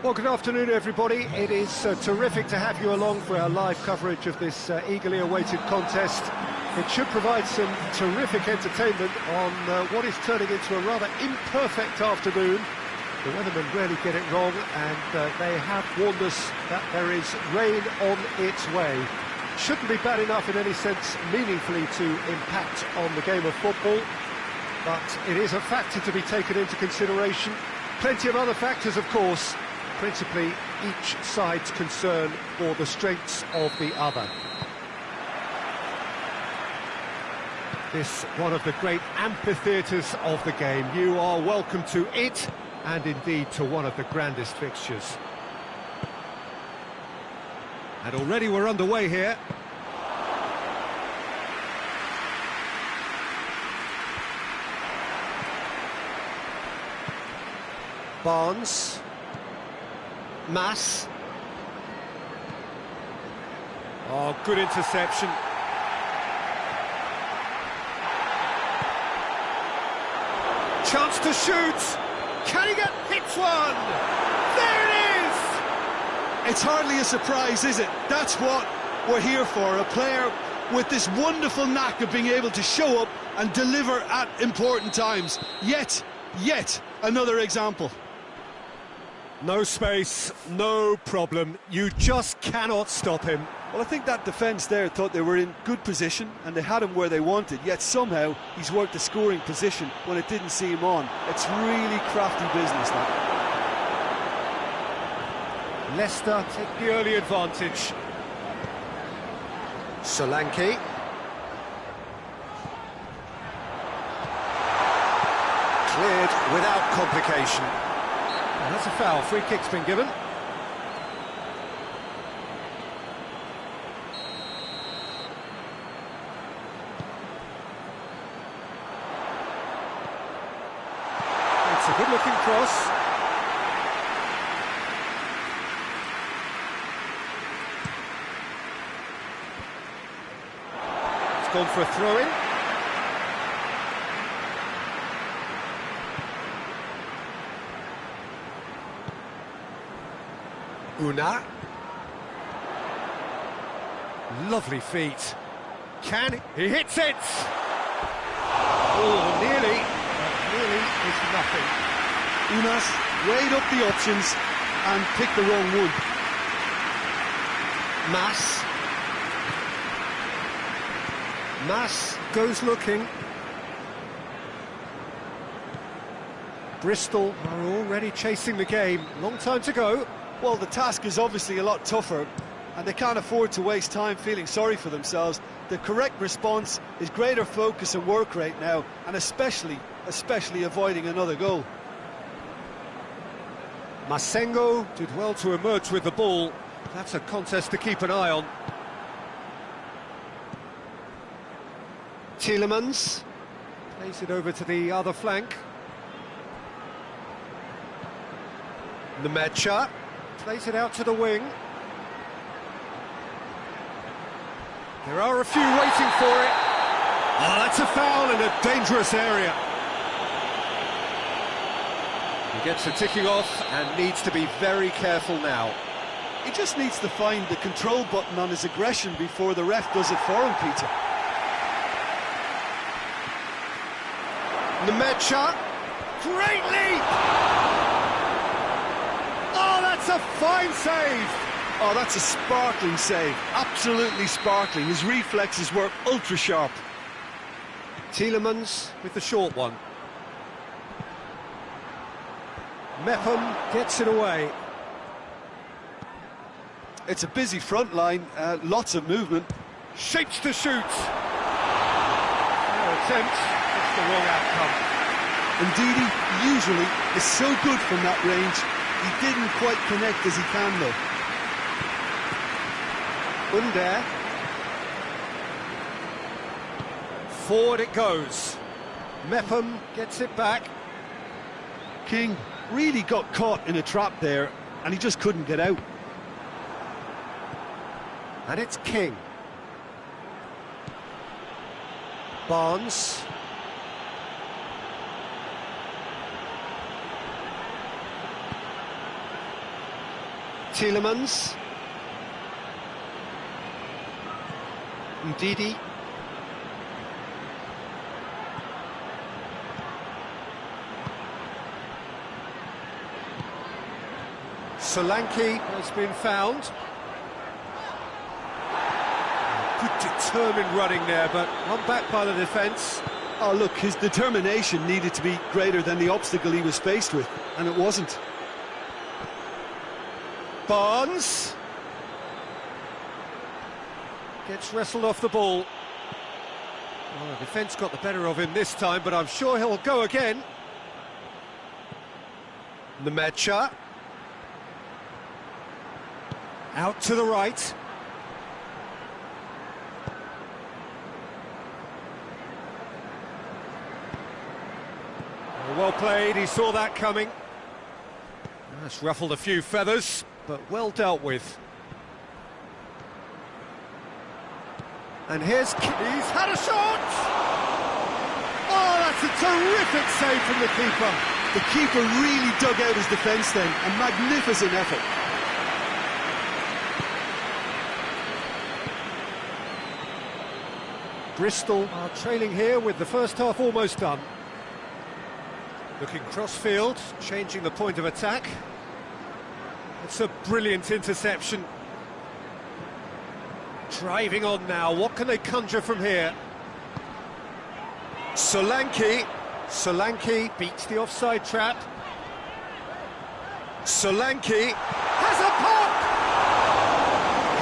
A: Well, good afternoon, everybody. It is terrific to have you along for our live coverage of this eagerly awaited contest. It should provide some terrific entertainment on what is turning into a rather imperfect afternoon. The weathermen rarely get it wrong, and they have warned us that there is rain on its way. Shouldn't be bad enough in any sense meaningfully to impact on the game of football, but it is a factor to be taken into consideration. Plenty of other factors, of course, principally each side's concern for the strengths of the other. This one of the great amphitheatres of the game. You are welcome to it, and indeed to one of the grandest fixtures. And already we're underway here. Barnes. Mass. Oh, good interception. Chance to shoot. Can he get hits one? There it is!
C: It's hardly a surprise, is it? That's what we're here for. A player with this wonderful knack of being able to show up and deliver at important times. Yet another example.
A: No space, no problem. You just cannot stop him.
C: Well, I think that defence there thought they were in good position and they had him where they wanted, yet somehow he's worked a scoring position when it didn't see him on. It's really crafty business, that.
A: Leicester take the early advantage. Solanke. Cleared without complication. And that's a foul. Free kick's been given. It's a good-looking cross. It's gone for a throw-in. Una. Lovely feet. He hits it! Oh, nearly. Nearly is nothing.
C: Unas weighed up the options and picked the wrong one.
A: Mass goes looking. Bristol are already chasing the game. Long time to go.
C: Well, the task is obviously a lot tougher, and they can't afford to waste time feeling sorry for themselves. The correct response is greater focus and work rate now, and especially avoiding another goal.
A: Masengo did well to emerge with the ball. That's a contest to keep an eye on. Tielemans plays it over to the other flank. Nemecha plays it out to the wing. There are a few waiting for it. Oh, that's a foul in a dangerous area. He gets the ticking off and needs to be very careful now.
C: He just needs to find the control button on his aggression before the ref does it for him, Peter.
A: Nemecha, great leap! Oh, that's a fine save!
C: Oh, that's a sparkling save, absolutely sparkling. His reflexes were ultra sharp.
A: Tielemans with the short one. Mepham gets it away.
C: It's a busy front line, lots of movement.
A: Shapes to shoot. Fair attempt, that's the wrong outcome.
C: Ndidi usually is so good from that range. He didn't quite connect as he can though.
A: Under. Forward it goes. Mepham gets it back.
C: King really got caught in a trap there, and he just couldn't get out.
A: And it's King. Barnes. Tielemans. Ndidi. Solanke has been found. Good determined running there, but one back by the defence.
C: Oh, look, his determination needed to be greater than the obstacle he was faced with, and it wasn't.
A: Barnes gets wrestled off the ball. Well, the defence got the better of him this time, but I'm sure he'll go again. Nemecha. Out to the right. Well played, he saw that coming. That's ruffled a few feathers, but well dealt with. And he's had a shot! Oh, that's a terrific save from the keeper.
C: The keeper really dug out his defence then, a magnificent effort.
A: Bristol are trailing here with the first half almost done. Looking cross-field, changing the point of attack. It's a brilliant interception. Driving on now, what can they conjure from here? Solanke beats the offside trap. Solanke has a pop!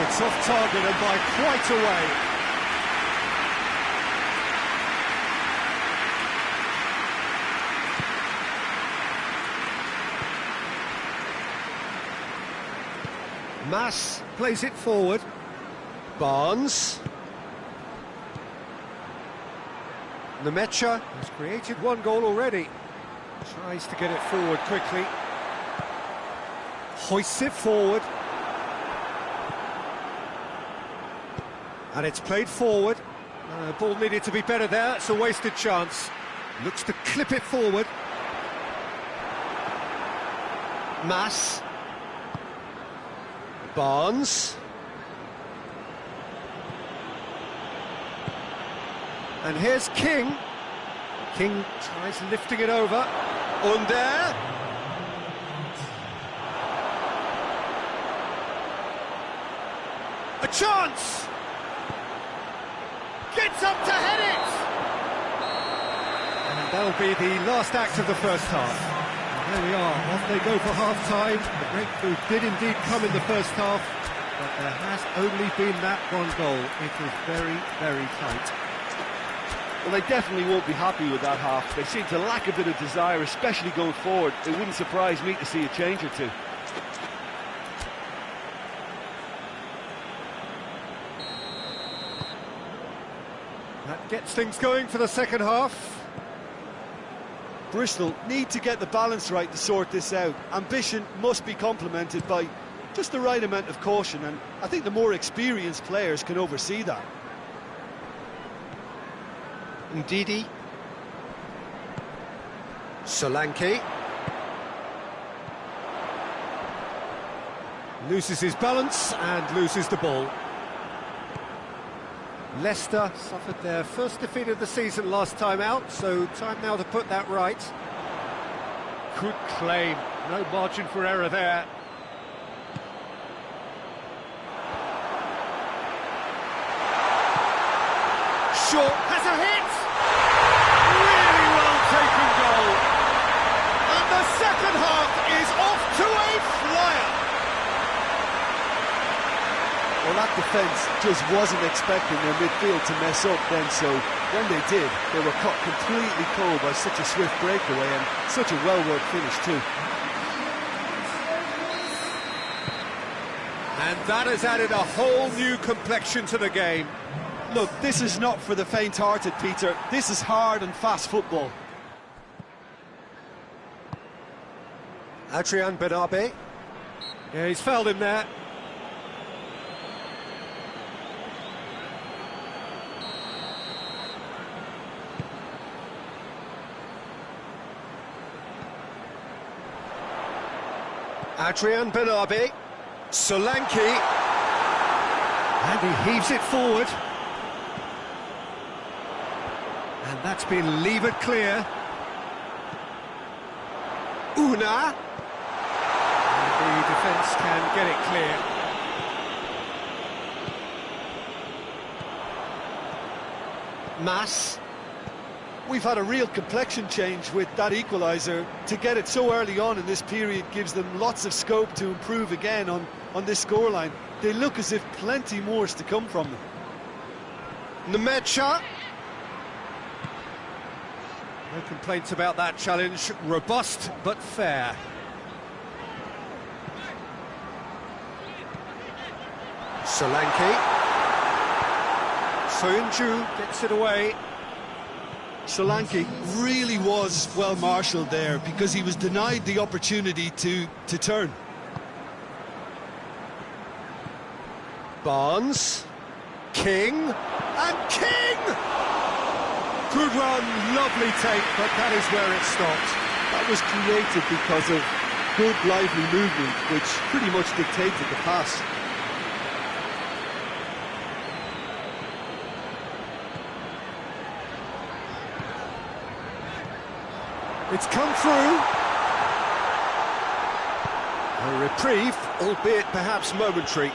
A: It's off target and by quite a way. Mas plays it forward. Barnes. Nemecha has created one goal already. Tries to get it forward quickly. Hoists it forward. And it's played forward. Ball needed to be better there. It's a wasted chance. Looks to clip it forward. Mas. Barnes. And here's King. King tries lifting it over. Under. A chance! Gets up to head it! And that'll be the last act of the first half. There we are, off they go for half-time. The breakthrough did indeed come in the first half, but there has only been that one goal. It is very, very tight.
C: Well, they definitely won't be happy with that half. They seem to lack a bit of desire, especially going forward. It wouldn't surprise me to see a change or two.
A: That gets things going for the second half.
C: Bristol need to get the balance right to sort this out. Ambition must be complemented by just the right amount of caution, and I think the more experienced players can oversee that.
A: Ndidi. Solanke. Loses his balance and loses the ball. Leicester suffered their first defeat of the season last time out, so time now to put that right. Good claim, no margin for error there. Shaw has a hit! Really well taken goal. And the second half is off to a flyer.
C: Well, that defence just wasn't expecting their midfield to mess up then, so when they did, they were caught completely cold by such a swift breakaway and such a well-worked finish too.
A: And that has added a whole new complexion to the game.
C: Look, this is not for the faint-hearted, Peter. This is hard and fast football.
A: Adrian Benabe. Yeah, he's fouled him there. Adrian Benabe. Solanke. And he heaves it forward. And that's been levered clear. Una. And the defence can get it clear. Mas.
C: We've had a real complexion change with that equaliser. To get it so early on in this period gives them lots of scope to improve again on this scoreline. They look as if plenty more is to come from them.
A: Nemecha. No complaints about that challenge. Robust but fair. Solanke. Soyuncu gets it away.
C: Solanke really was well marshalled there because he was denied the opportunity to turn.
A: Barnes. King. And King! Good run, lovely take, but that is where it stopped.
C: That was created because of good lively movement, which pretty much dictated the pass.
A: It's come through. A reprieve, albeit perhaps momentary.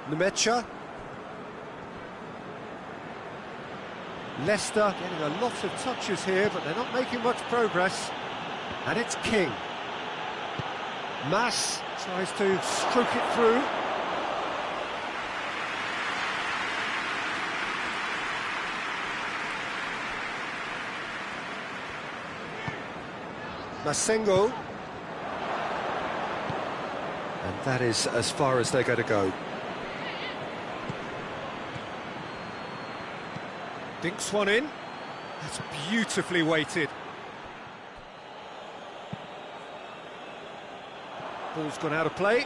A: Nemecha. Leicester getting a lot of touches here, but they're not making much progress. And it's King. Mas tries to stroke it through. Masengo. And that is as far as they're going to go. Dinks one in. That's beautifully weighted. Ball's gone out of play.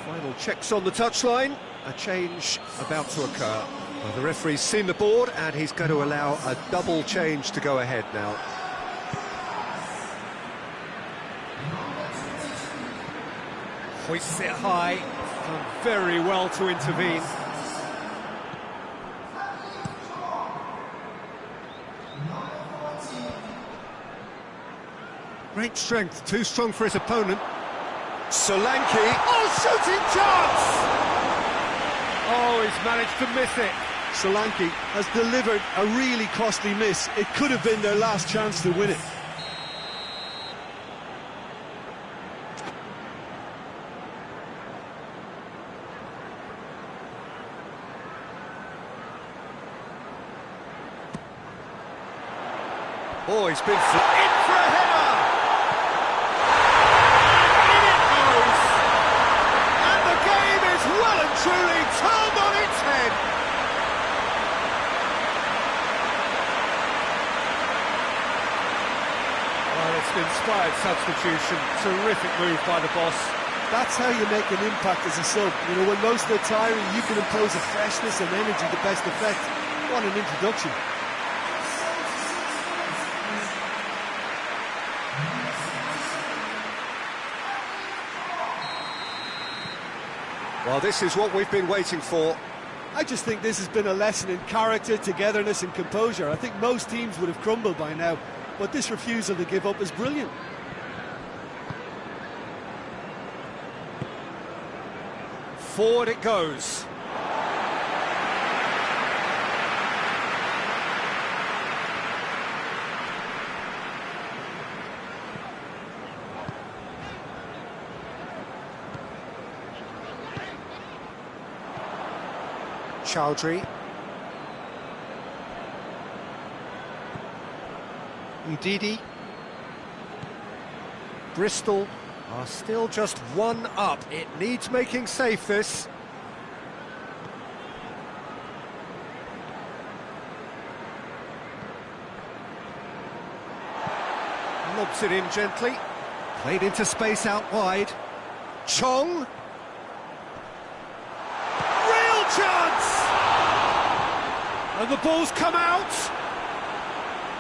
A: Final checks on the touchline. A change about to occur. Well, the referee's seen the board and he's going to allow a double change to go ahead now. Hoists it high. Done very well to intervene. Great strength, too strong for his opponent. Solanke, oh, shooting chance! Oh, he's managed to miss it.
C: Solanke has delivered a really costly miss. It could have been their last chance to win it.
A: Oh, he's been in for a header! In it goes! And the game is well and truly turned on its head! Well, it's an inspired substitution. Terrific move by the boss.
C: That's how you make an impact as a sub. You know, when most are tiring, you can impose a freshness and energy to best effect. What an introduction.
A: Well, this is what we've been waiting for.
C: I just think this has been a lesson in character, togetherness and composure. I think most teams would have crumbled by now, but this refusal to give up is brilliant.
A: Forward it goes. Chowdhury. Ndidi. Bristol are still just one up. It needs making safe, this. Lobs it in gently. Played into space out wide. Chong. Real chance! And the ball's come out.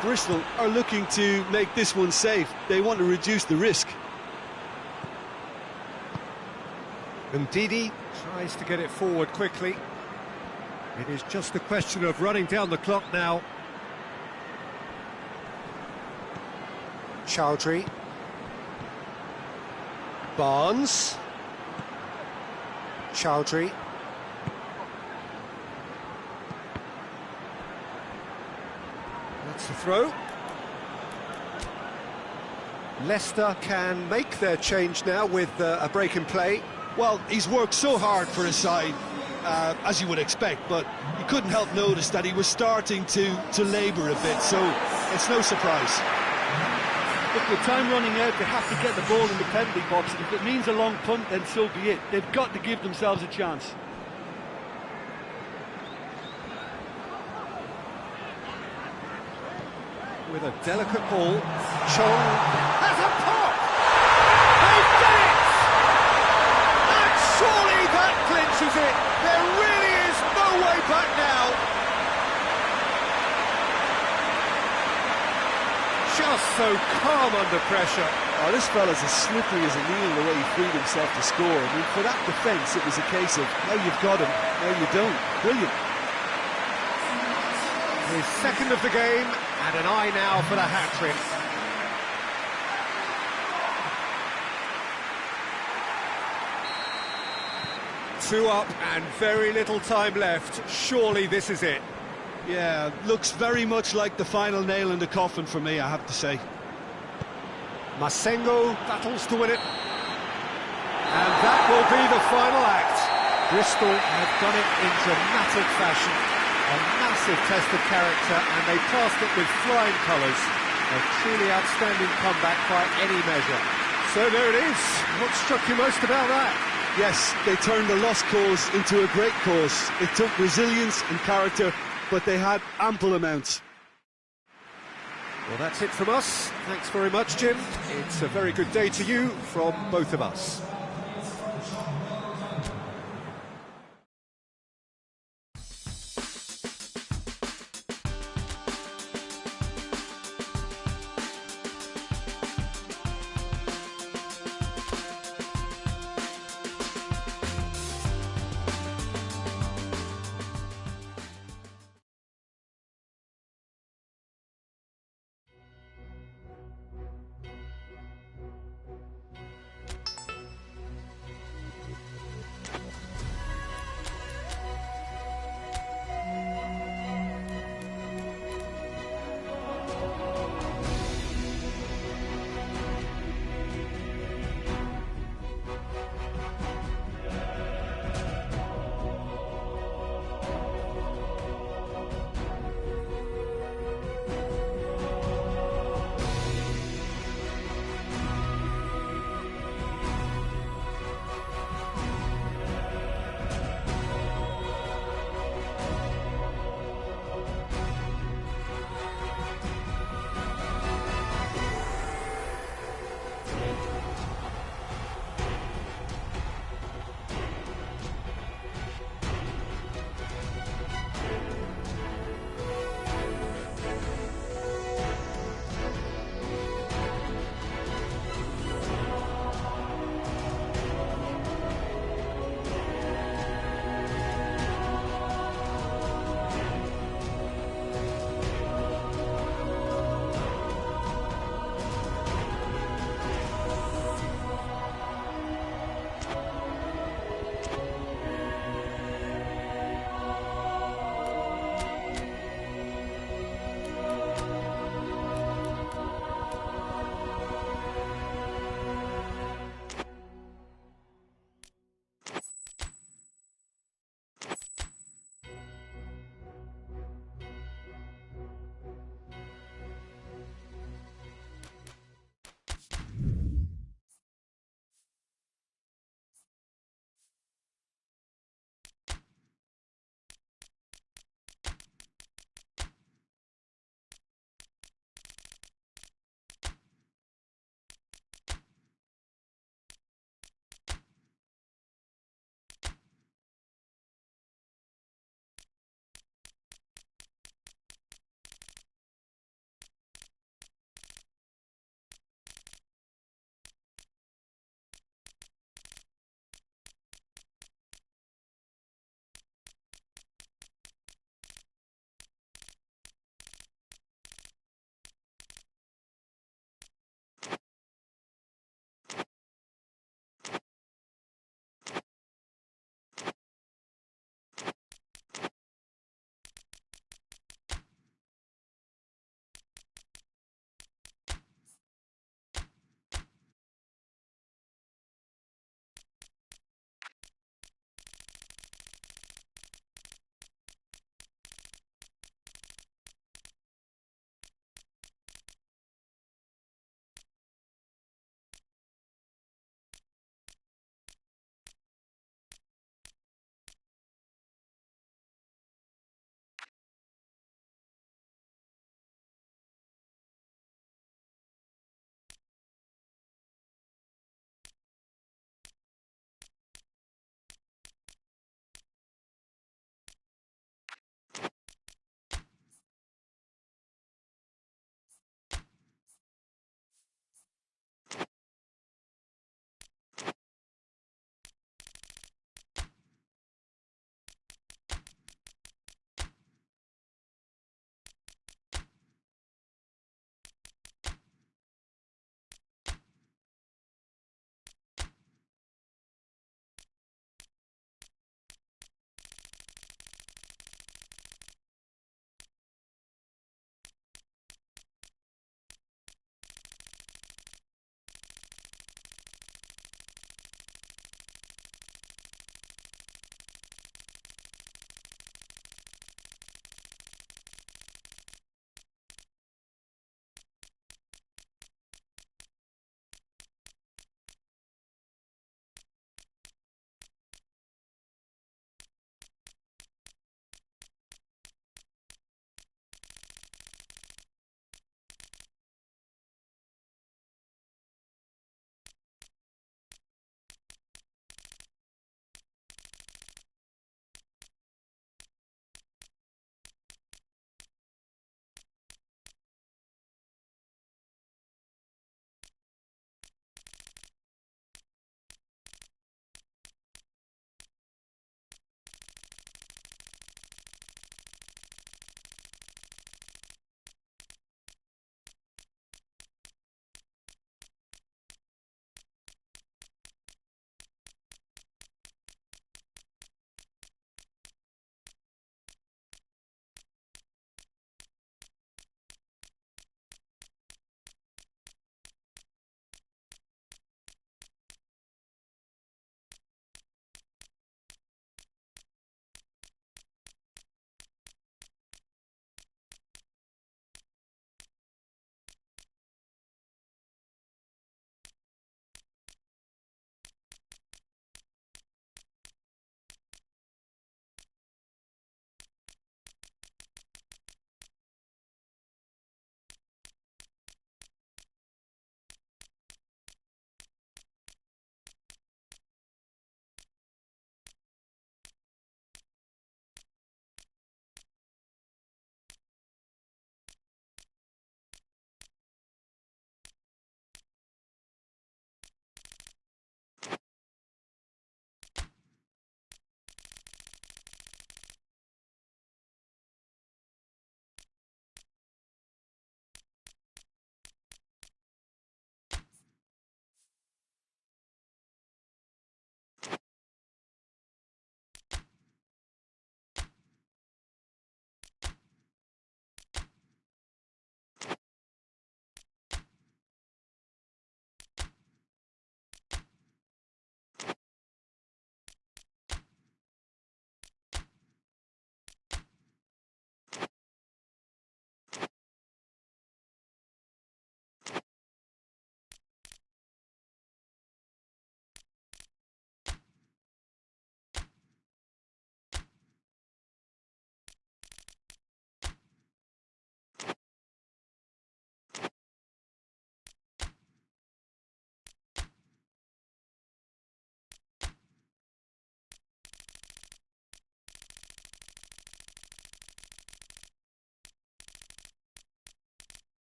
C: Bristol are looking to make this one safe. They want to reduce the risk.
A: Ndidi tries to get it forward quickly. It is just a question of running down the clock now. Chowdhury. Barnes. Chowdhury. That's the throw. Leicester can make their change now with a break in play.
C: Well, he's worked so hard for his side, as you would expect, but you couldn't help notice that he was starting to labour a bit, so it's no surprise.
D: Look, with time running out, they have to get the ball in the penalty box. If it means a long punt, then so be it. They've got to give themselves a chance.
A: With a delicate ball, Chong has a pop! They've done it! And surely that clinches it! There really is no way back now! Just so calm under pressure.
C: Oh, this fella's as slippery as a needle the way he freed himself to score. I mean, for that defence, it was a case of, now you've got him, now you don't. Brilliant.
A: His second of the game, and an eye now for the hat-trick. Two up and very little time left. Surely this is it.
C: Yeah, looks very much like the final nail in the coffin for me, I have to say.
A: Masengo battles to win it. And that will be the final act. Bristol have done it in dramatic fashion. A massive test of character, and they passed it with flying colours. A truly outstanding comeback by any measure. So there it is. What struck you most about that?
C: Yes, they turned a lost cause into a great cause. It took resilience and character, but they had ample amounts.
A: Well, that's it from us. Thanks very much, Jim. It's a very good day to you from both of us.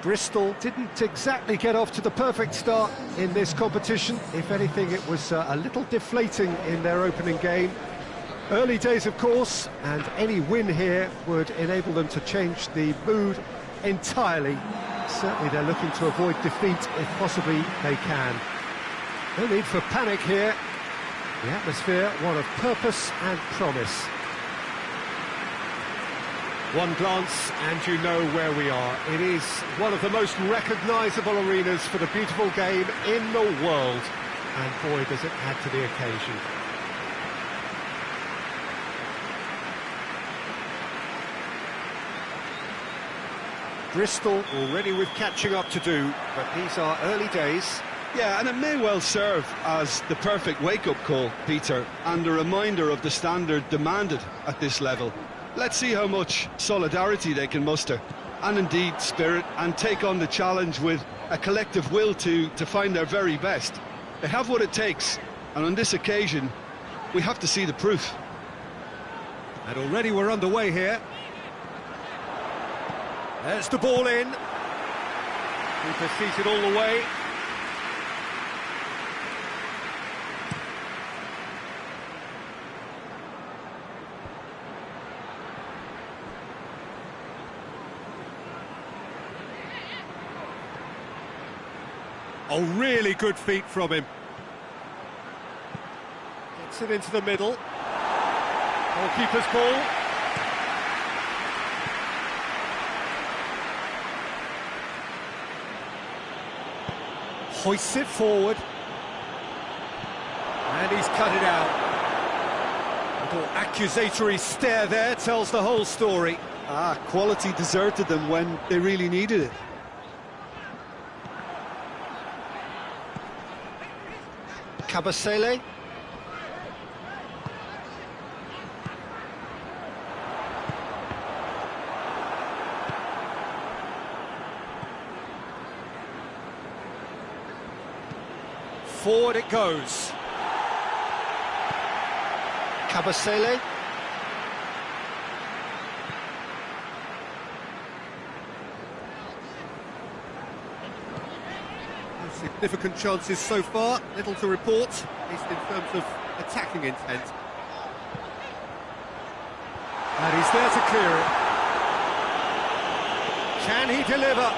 A: Bristol didn't exactly get off to the perfect start in this competition. If anything, it was a little deflating in their opening game. Early days, of course, and any win here would enable them to change the mood entirely. Certainly they're looking to avoid defeat if possibly they can. No need for panic here. The atmosphere, one of purpose and promise. One glance and you know where we are. It is one of the most recognisable arenas for the beautiful game in the world. And boy, does it add to the occasion. Bristol already with catching up to do, but these are early days.
B: Yeah, and it may well serve as the perfect wake-up call, Peter, and a reminder of the standard demanded at this level. Let's see how much solidarity they can muster, and indeed spirit, and take on the challenge with a collective will to find their very best. They have what it takes, and on this occasion, we have to see the proof.
A: And already we're underway here. There's the ball in. Keeper sees it all the way. Oh, really good feet from him. Gets it into the middle. Goalkeeper's ball. Hoists it forward. And he's cut it out. A little accusatory stare there tells the whole story.
C: Quality deserted them when they really needed it.
A: Kabasele. Forward it goes. Kabasele. Significant chances so far, little to report, at least in terms of attacking intent. And he's there to clear it. Can he deliver?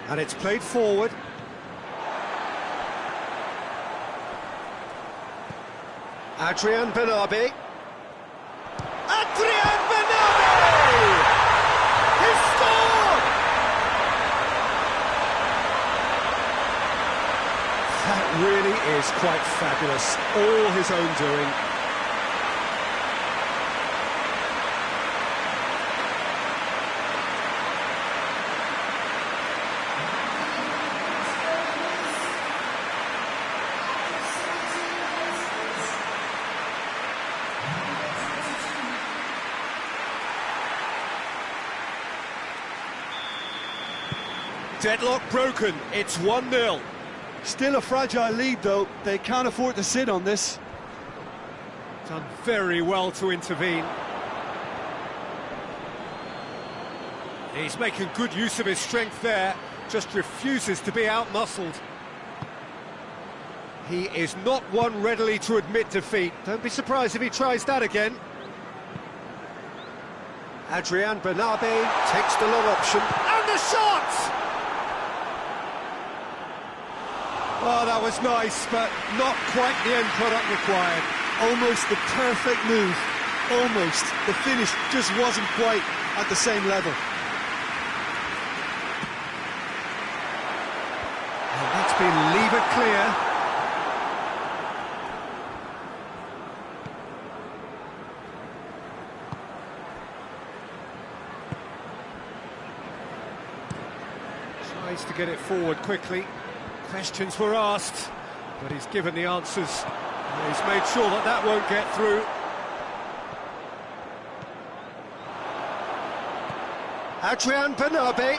A: And it's played forward. Adrian Benabi. Adrian Benabi! He scored! That really is quite fabulous. All his own doing. Deadlock broken, it's 1-0.
C: Still a fragile lead, though. They can't afford to sit on this.
A: Done very well to intervene. He's making good use of his strength there, just refuses to be out-muscled. He is not one readily to admit defeat. Don't be surprised if he tries that again. Adrian Benabi takes the long option, and the shot! Oh, that was nice, but not quite the end product required.
C: Almost the perfect move. Almost. The finish just wasn't quite at the same level.
A: And that's been levered clear. Tries to get it forward quickly. Questions were asked, but he's given the answers. And he's made sure that that won't get through. Adrian Benabi.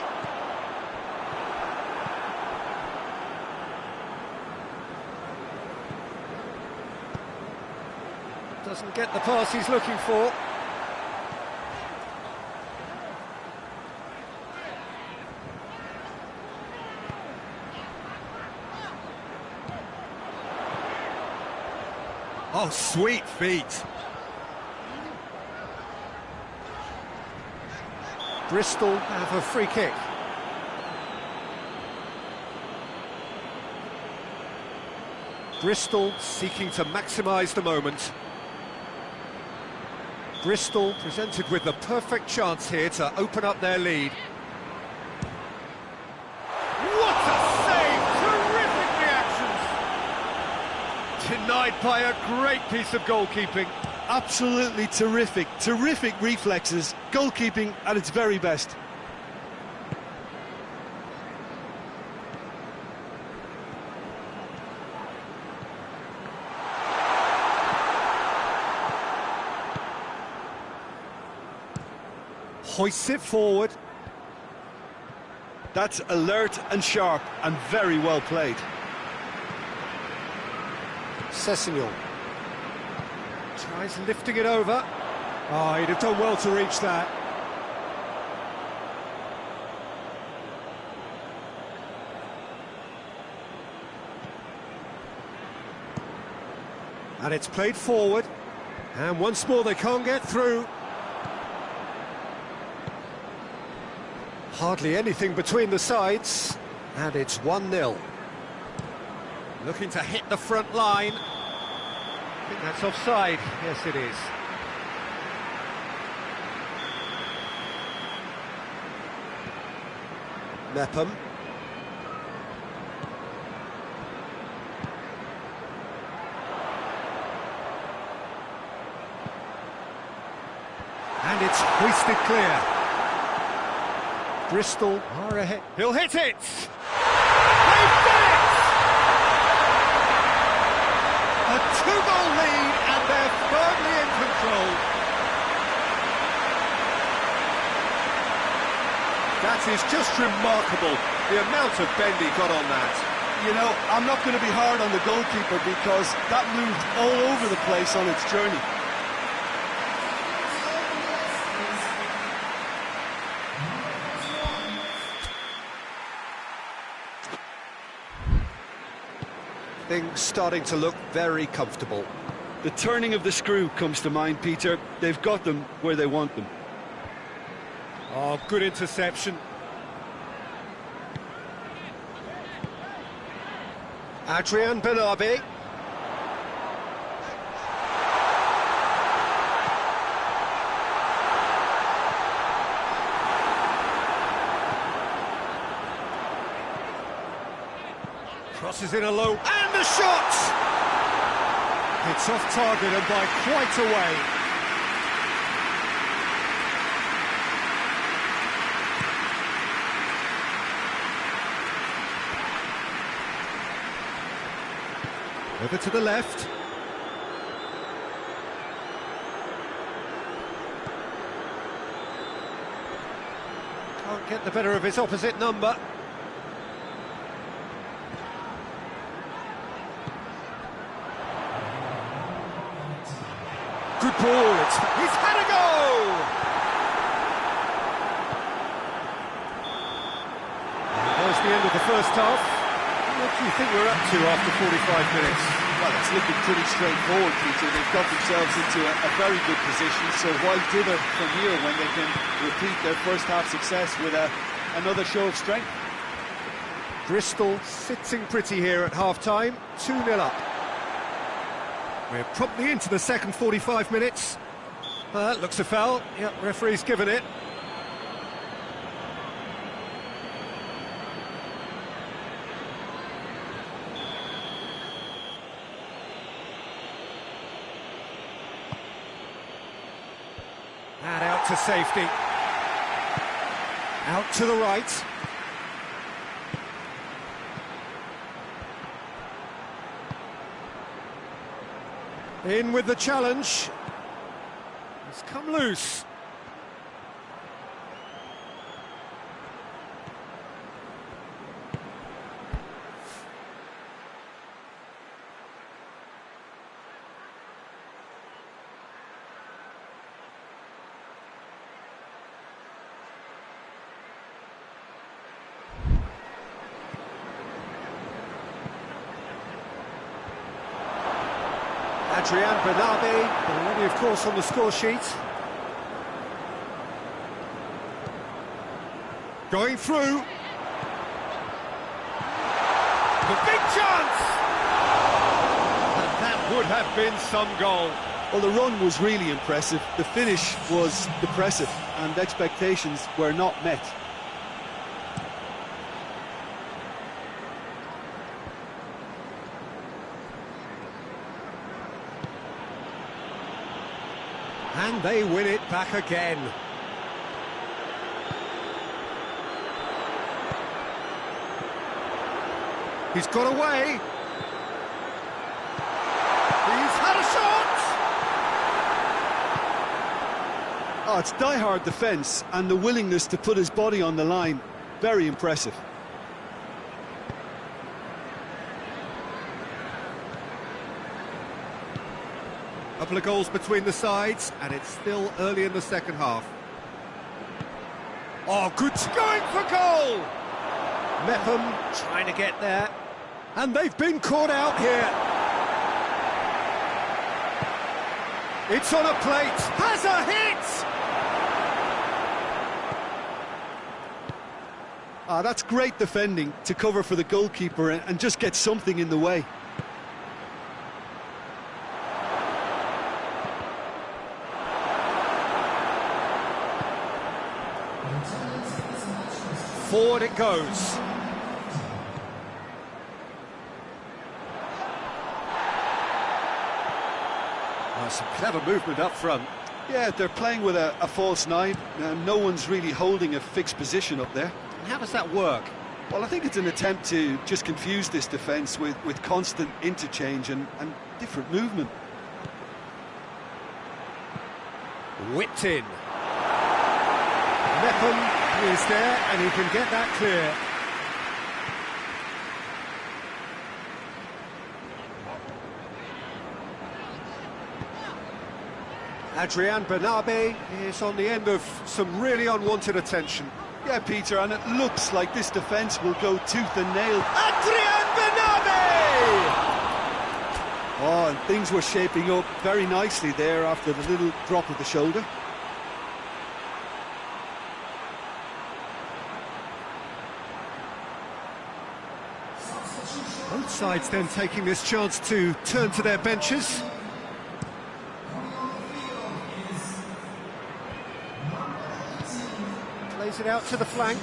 A: Doesn't get the pass he's looking for.
B: Oh, sweet feet.
A: Bristol have a free kick. Bristol seeking to maximise the moment. Bristol presented with the perfect chance here to open up their lead. What a save! Terrific reactions! Denied by a great piece of goalkeeping.
C: Absolutely terrific, terrific reflexes, goalkeeping at its very best.
A: Hoists it forward.
C: That's alert and sharp and very well played.
A: Sessegnon tries lifting it over. Oh, he'd have done well to reach that. And it's played forward. And once more they can't get through. Hardly anything between the sides. And it's 1-0. Looking to hit the front line. I think that's offside. Yes, it is. Mepham. And it's hoisted clear. Bristol are ahead. He'll hit it! They've done it! A two-goal lead, and they're firmly in control. That is just remarkable, the amount of bend he got on that.
C: You know, I'm not going to be hard on the goalkeeper because that moved all over the place on its journey.
A: Things starting to look very comfortable.
C: The turning of the screw comes to mind, Peter. They've got them where they want them.
A: Oh, good interception. Adrian Benabi. Crosses in a low, and the shot! It's off target and by quite a way. Over to the left. Can't get the better of his opposite number. Good ball, he's had a go! And there's the end of the first half. What do you think we're up to after 45 minutes?
C: Well, it's looking pretty straightforward, Peter. They've got themselves into a very good position, so why dither from here when they can repeat their first half success with another show of strength?
A: Bristol sitting pretty here at half-time, 2-0 up. We're promptly into the second 45 minutes. Looks a foul. Yep, referee's given it. And out to safety. Out to the right. In with the challenge. It's come loose. Adrian Bernabé, already of course on the score sheet. Going through. The big chance! And that would have been some goal.
C: Well, the run was really impressive. The finish was depressive, and expectations were not met.
A: And they win it back again. He's got away. He's had a shot!
C: Oh, it's die-hard defence, and the willingness to put his body on the line. Very impressive.
A: Couple of goals between the sides, and it's still early in the second half. Oh, good, going for goal! Mepham trying to get there, and they've been caught out here. It's on a plate, has a hit!
C: Ah, that's great defending to cover for the goalkeeper and just get something in the way.
A: Forward it goes. Oh, some clever movement up front.
C: Yeah, they're playing with a false nine, and no one's really holding a fixed position up there.
A: How does that work?
C: Well, I think it's an attempt to just confuse this defence with constant interchange and different movement.
A: Whipped in. Mepham is there, and he can get that clear. Adrian Bernabé is on the end of some really unwanted attention.
C: Yeah, Peter, and it looks like this defence will go tooth and nail.
A: Adrian Bernabé!
C: Oh, and things were shaping up very nicely there after the little drop of the shoulder.
A: Both sides then taking this chance to turn to their benches. Plays it out to the flank.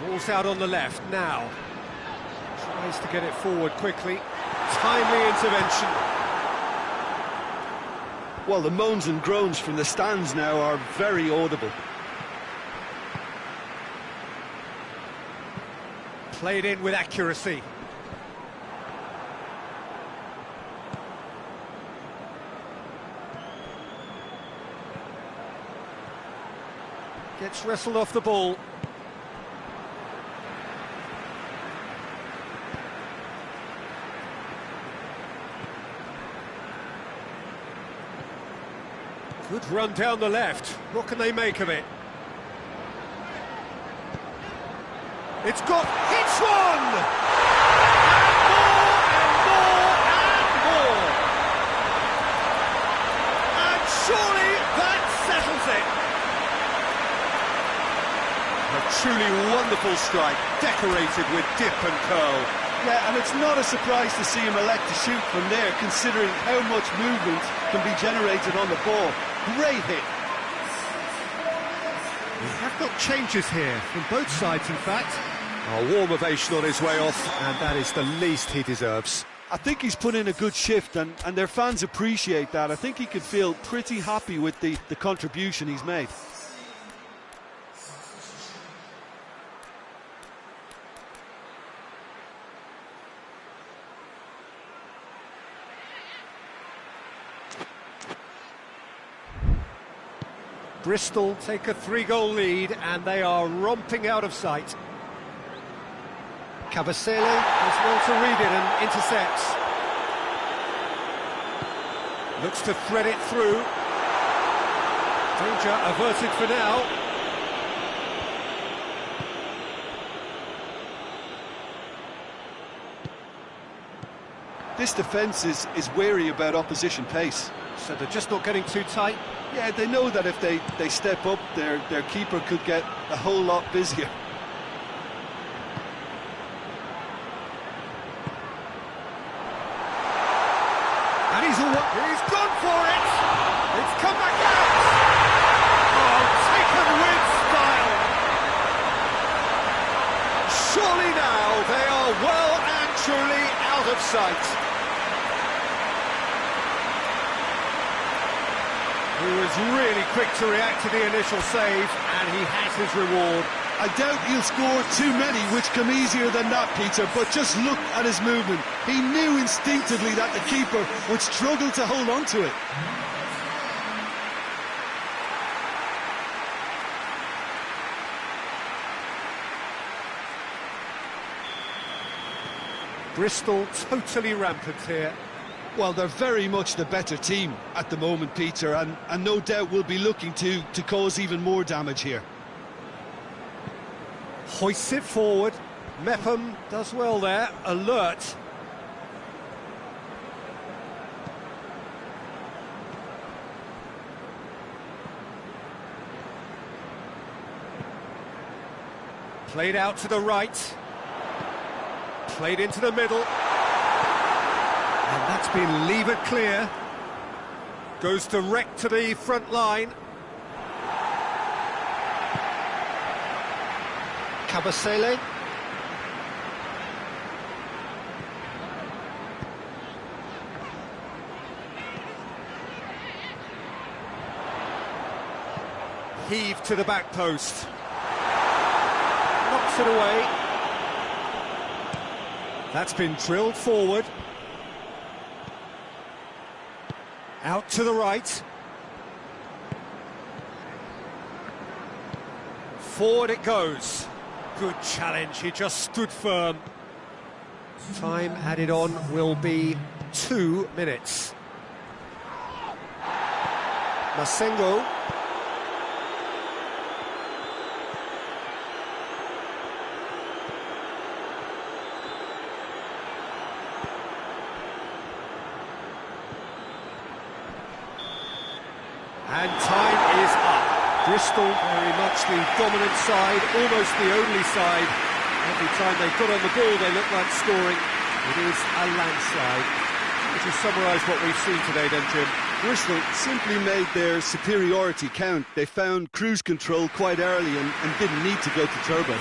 A: Ball's out on the left now. Tries to get it forward quickly. Timely intervention.
C: Well, the moans and groans from the stands now are very audible.
A: Played in with accuracy. Gets wrestled off the ball. Good run down the left. What can they make of it? It's got... Hits one! And more, and more! And surely that settles it! A truly wonderful strike, decorated with dip and curl.
C: Yeah, and it's not a surprise to see him elect to shoot from there, considering how much movement can be generated on the ball. Great hit.
A: We have got changes here, from both sides in fact. A warm ovation on his way off, and that is the least he deserves.
C: I think he's put in a good shift, and their fans appreciate that. I think he could feel pretty happy with the contribution he's made.
A: Bristol take a 3-goal lead, and they are romping out of sight. Cabasele is well to read it and intercepts. Looks to thread it through. Danger averted for now.
C: This defence is wary about opposition pace.
A: So they're just not getting too tight.
C: Yeah, they know that if they step up, their keeper could get a whole lot busier.
A: And he's gone for it! It's come back out! Oh, taken with style! Surely now they are well and truly out of sight. He was really quick to react to the initial save, and he has his reward.
C: I doubt he'll score too many which come easier than that, Peter, but just look at his movement. He knew instinctively that the keeper would struggle to hold on to it.
A: Bristol totally rampant here.
C: Well, they're very much the better team at the moment, Peter, and no doubt will be looking to cause even more damage here.
A: Hoists it forward. Mepham does well there, alert. Played out to the right. Played into the middle. And that's been levered clear. Goes direct to the front line. Kabasele. Heave to the back post. Knocks it away. That's been drilled forward. Out to the right. Forward it goes. Good challenge, he just stood firm. Time added on will be 2 minutes. Masengo. And time is up. Bristol very much the dominant side, almost the only side. Every time they got on the ball, they look like scoring. It is a landslide. Would you summarise what we've seen today then, Jim?
C: Bristol simply made their superiority count. They found cruise control quite early and didn't need to go to turbo.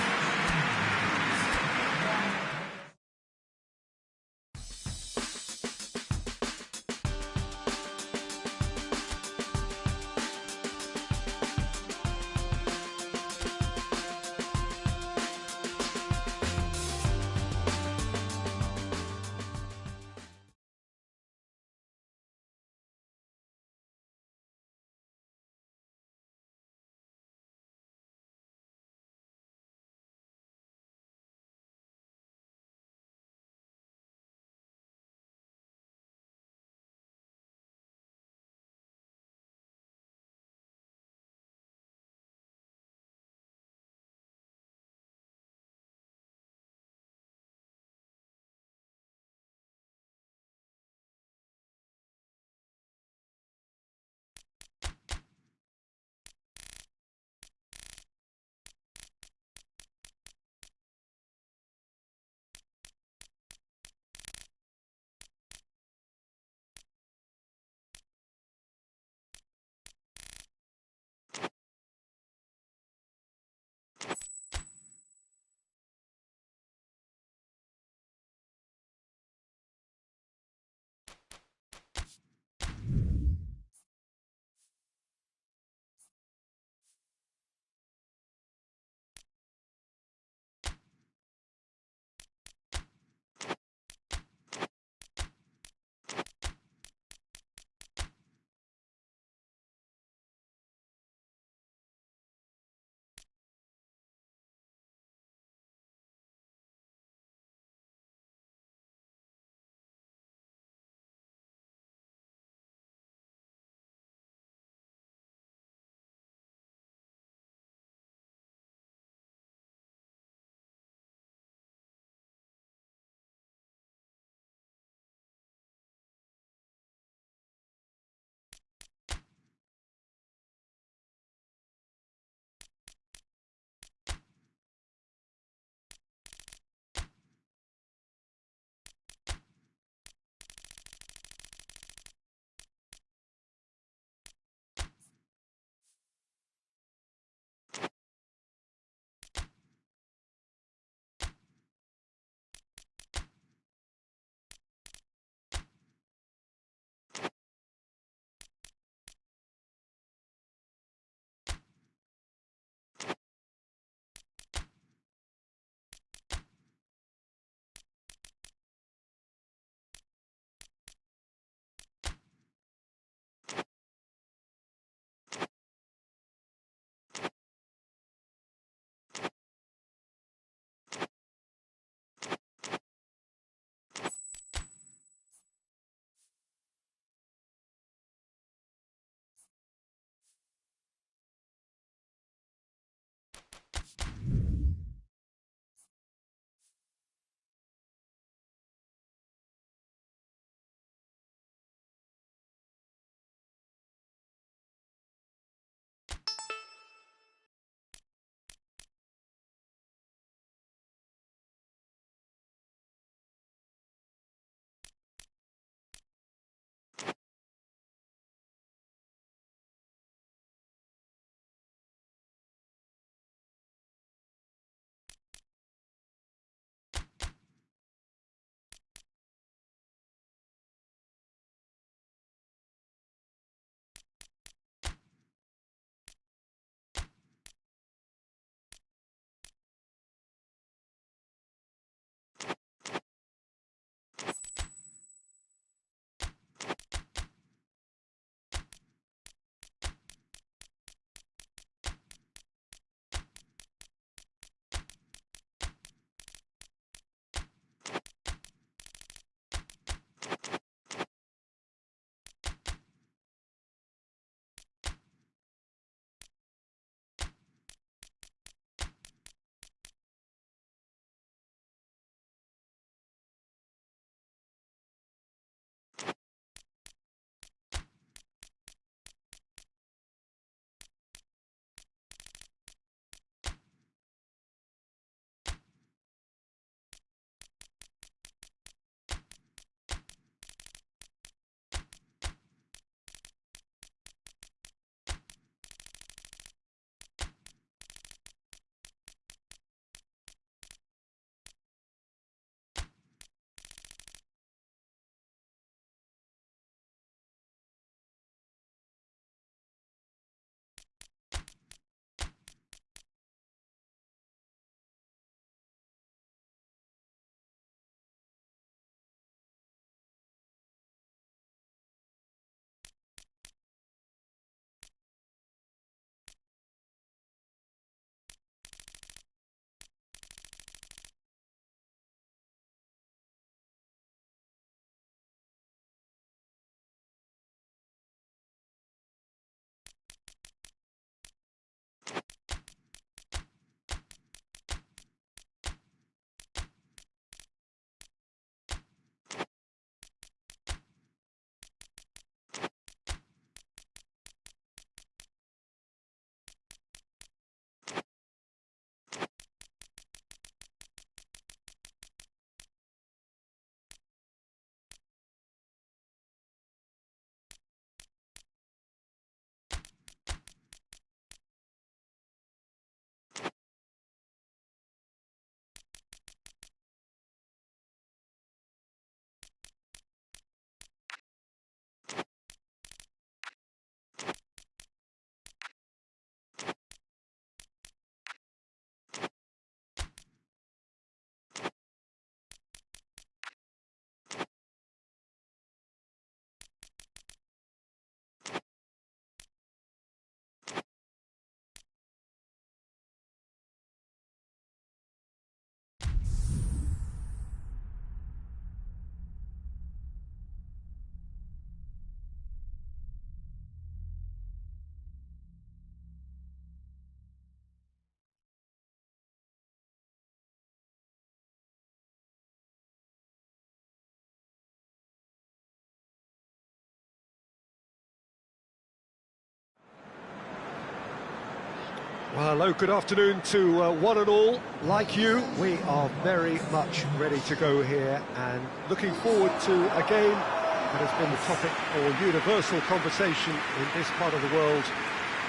A: Well, hello, good afternoon to one and all. Like you, we are very much ready to go here and looking forward to a game that has been the topic for universal conversation in this part of the world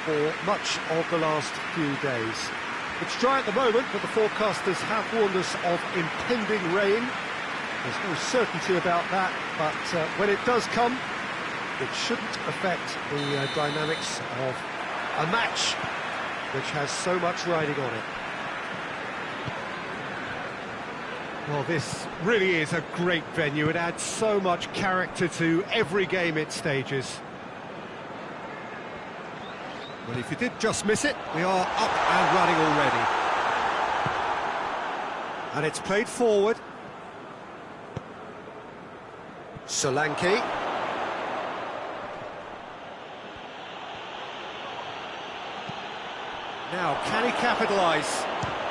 A: for much of the last few days. It's dry at the moment, but the forecasters have warned us of impending rain. There's no certainty about that, but when it does come, it shouldn't affect the dynamics of a match which has so much riding on it. Well, this really is a great venue. It adds so much character to every game it stages. Well, if you did just miss it, we are up and running already. And it's played forward. Solanke. Now, can he capitalise?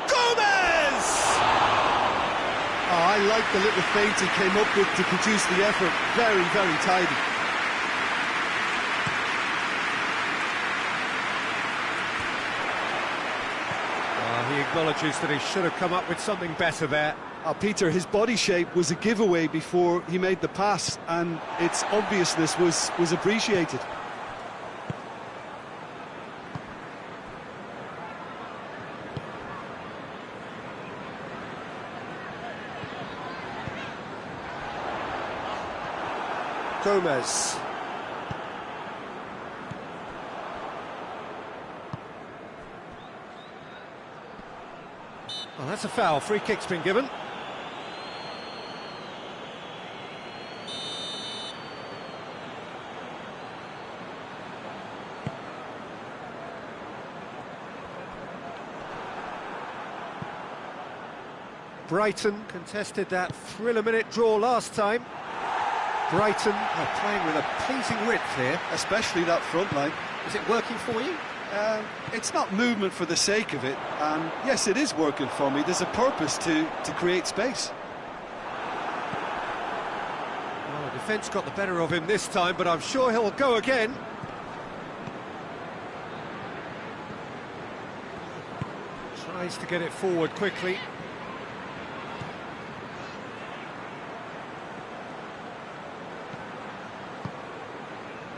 A: Gomez!
C: Oh, I like the little feint he came up with to produce the effort. Very, very tidy.
A: He acknowledges that he should have come up with something better there.
C: Peter, his body shape was a giveaway before he made the pass, and its obviousness was appreciated.
A: Gomez. Well, that's a foul. Free kick's been given. Brighton contested that thriller-minute draw last time. Brighton are playing with a pleasing width here.
C: Especially that front line.
A: Is it working for you?
C: It's not movement for the sake of it, and yes, it is working for me. There's a purpose to create space.
A: Well, the defence got the better of him this time, but I'm sure he'll go again. Tries to get it forward quickly.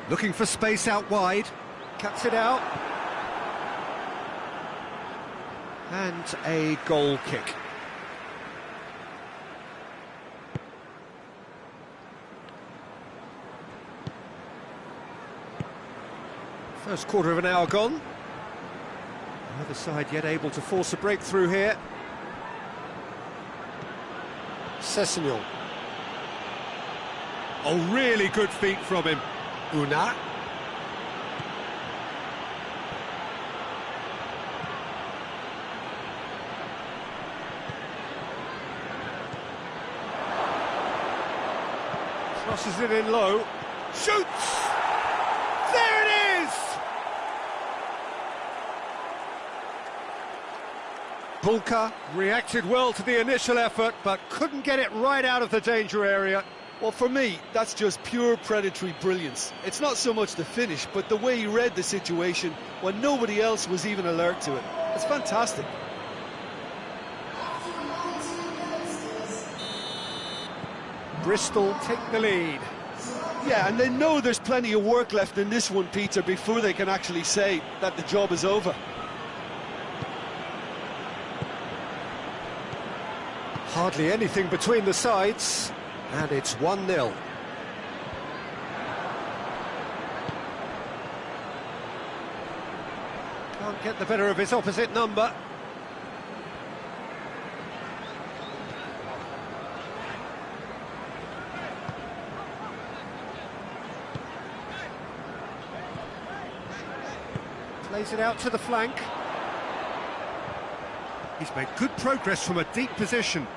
A: Looking for space out wide. Cuts it out. And a goal kick. First quarter of an hour gone. The other side yet able to force a breakthrough here. Sessegnon. Oh, really good feet from him. Una. Crosses it in low. Shoots! There it is! Bulka reacted well to the initial effort, but couldn't get it right out of the danger area.
C: Well, for me, that's just pure predatory brilliance. It's not so much the finish, but the way he read the situation when nobody else was even alert to it. It's fantastic.
A: Bristol take the lead.
C: Yeah, and they know there's plenty of work left in this one, Peter, before they can actually say that the job is over.
A: Hardly anything between the sides. And it's 1-0. Can't get the better of his opposite number. Plays it out to the flank. He's made good progress from a deep position.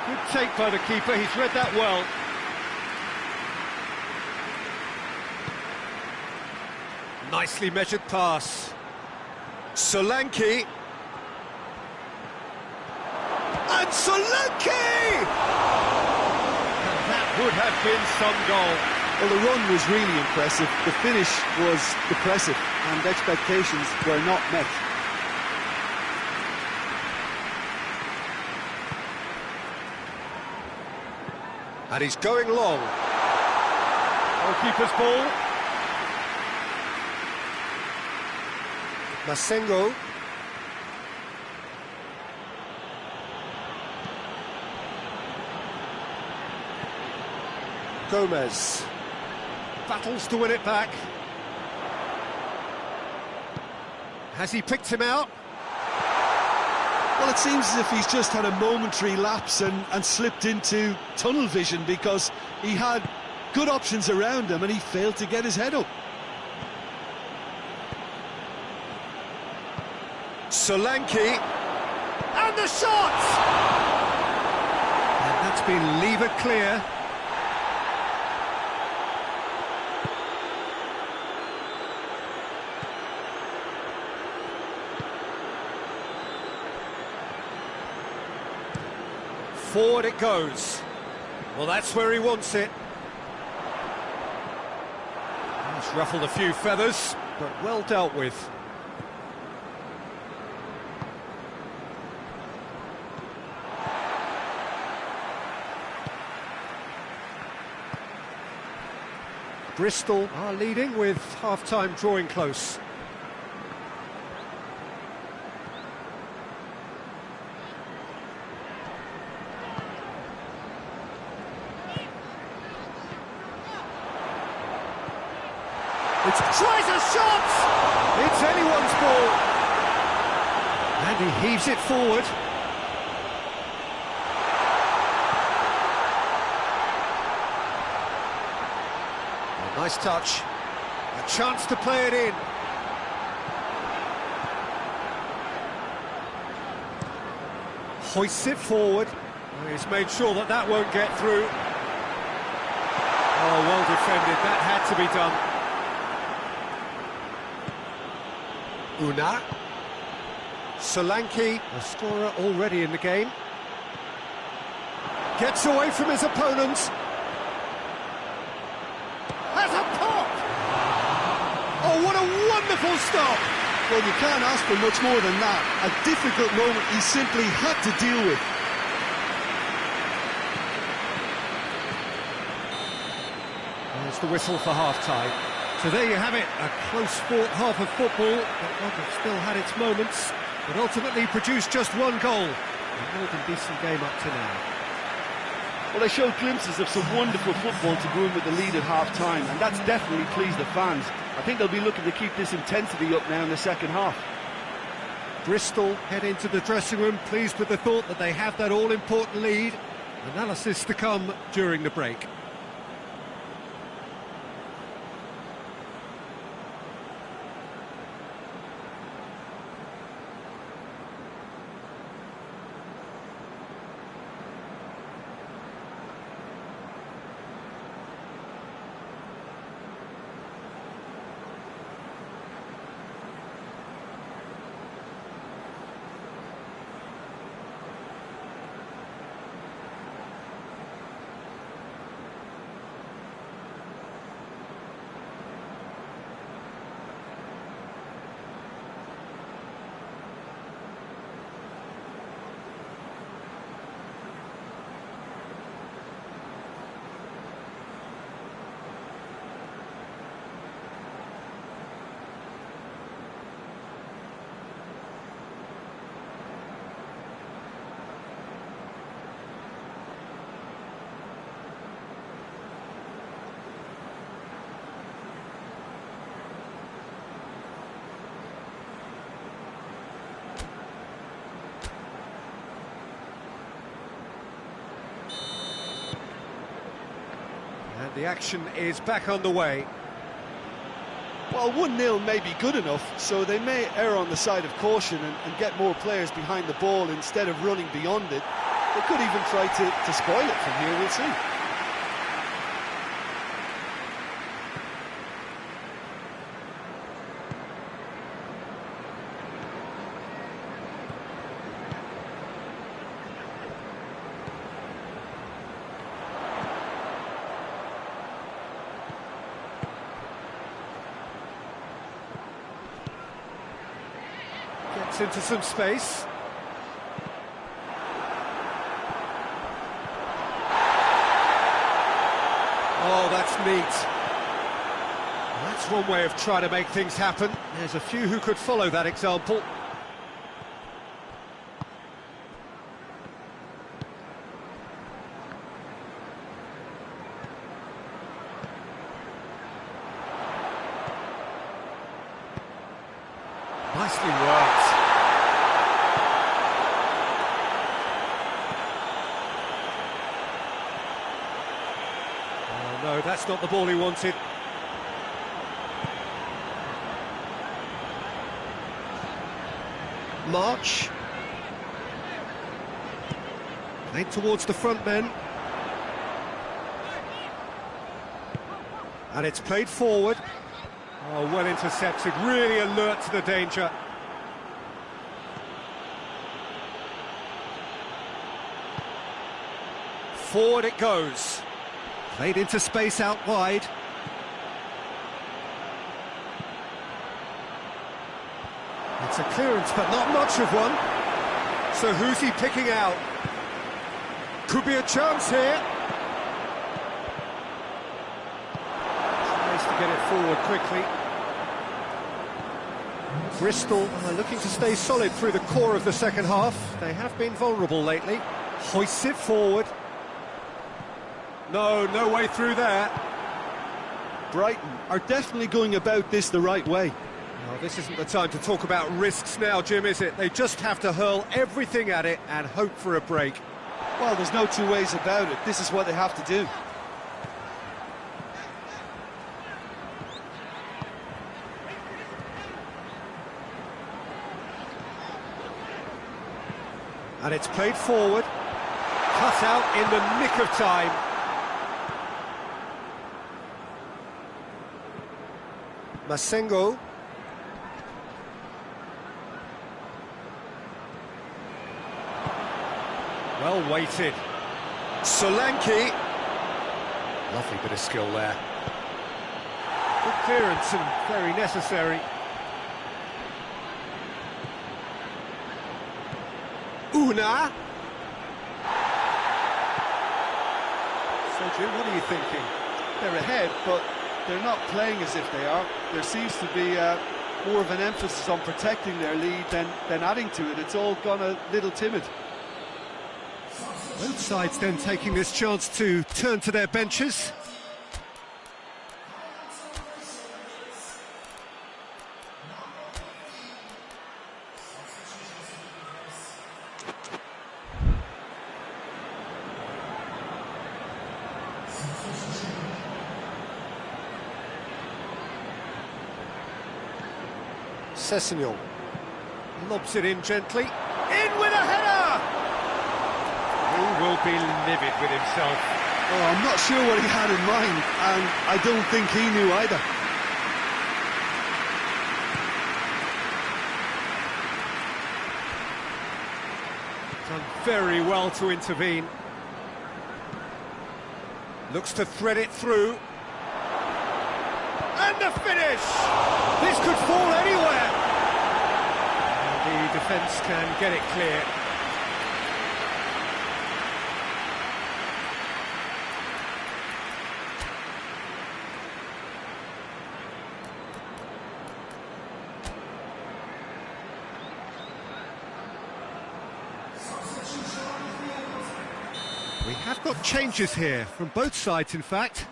A: Good take by the keeper, he's read that well. Nicely measured pass. Solanke. And Solanke! And that would have been some goal.
C: Well, the run was really impressive. The finish was depressive, and expectations were not met.
A: And he's going long.
D: Goalkeeper's ball.
A: Masengo. Gomez battles to win it back. Has he picked him out?
C: Well, it seems as if he's just had a momentary lapse and slipped into tunnel vision, because he had good options around him and he failed to get his head up.
A: Solanke. And the shot! And that's been levered clear. Forward it goes. Well, that's where he wants it. It's ruffled a few feathers, but well dealt with. Bristol are leading with half-time drawing close. Tries a shot! It's anyone's ball. And he heaves it forward. A nice touch. A chance to play it in. Hoists it forward. He's made sure that that won't get through. Oh, well defended. That had to be done. Una. Solanke, a scorer already in the game. Gets away from his opponents. Has a pop! Oh, what a wonderful stop!
C: Well, you can't ask for much more than that. A difficult moment he simply had to deal with.
A: There's the whistle for half-time. So there you have it, a close-fought half of football, but one that still had its moments, but ultimately produced just one goal. A more than decent game up to now.
D: Well, they showed glimpses of some wonderful football to go in with the lead at half-time, and that's definitely pleased the fans. I think they'll be looking to keep this intensity up now in the second half.
A: Bristol head into the dressing room, pleased with the thought that they have that all-important lead. Analysis to come during the break. And the action is back on the way.
C: Well, 1-0 may be good enough, so they may err on the side of caution and get more players behind the ball instead of running beyond it. They could even try to spoil it from here, we'll see.
A: Gets into some space. Oh, that's neat. That's one way of trying to make things happen. There's a few who could follow that example. Nicely worked. Oh no, that's not the ball he wanted. March. Played towards the front men. And it's played forward. Oh, well intercepted, really alert to the danger. Forward it goes. Played into space out wide. It's a clearance, but not much of one. So who's he picking out? Could be a chance here. Tries to get it forward quickly. Bristol are looking to stay solid through the core of the second half. They have been vulnerable lately. Hoists it forward. No way through there.
C: Brighton are definitely going about this the right way.
A: Well, this isn't the time to talk about risks now, Jim, is it? They just have to hurl everything at it and hope for a break.
C: Well, there's no two ways about it. This is what they have to do.
A: And it's played forward. Cut out in the nick of time. Masengo. Well weighted. Solanke. Lovely bit of skill there. Good clearance and very necessary. Una. So, Jim, what are you thinking?
C: They're ahead, but they're not playing as if they are. There seems to be more of an emphasis on protecting their lead than adding to it. It's all gone a little timid.
A: Both sides then taking this chance to turn to their benches. Sessegnon lobs it in gently. In with a header! He will be livid with himself.
C: Oh, I'm not sure what he had in mind, and I don't think he knew either.
A: Done very well to intervene. Looks to thread it through. And the finish! This could fall anywhere! And the defence can get it clear. We have got changes here, from both sides in fact.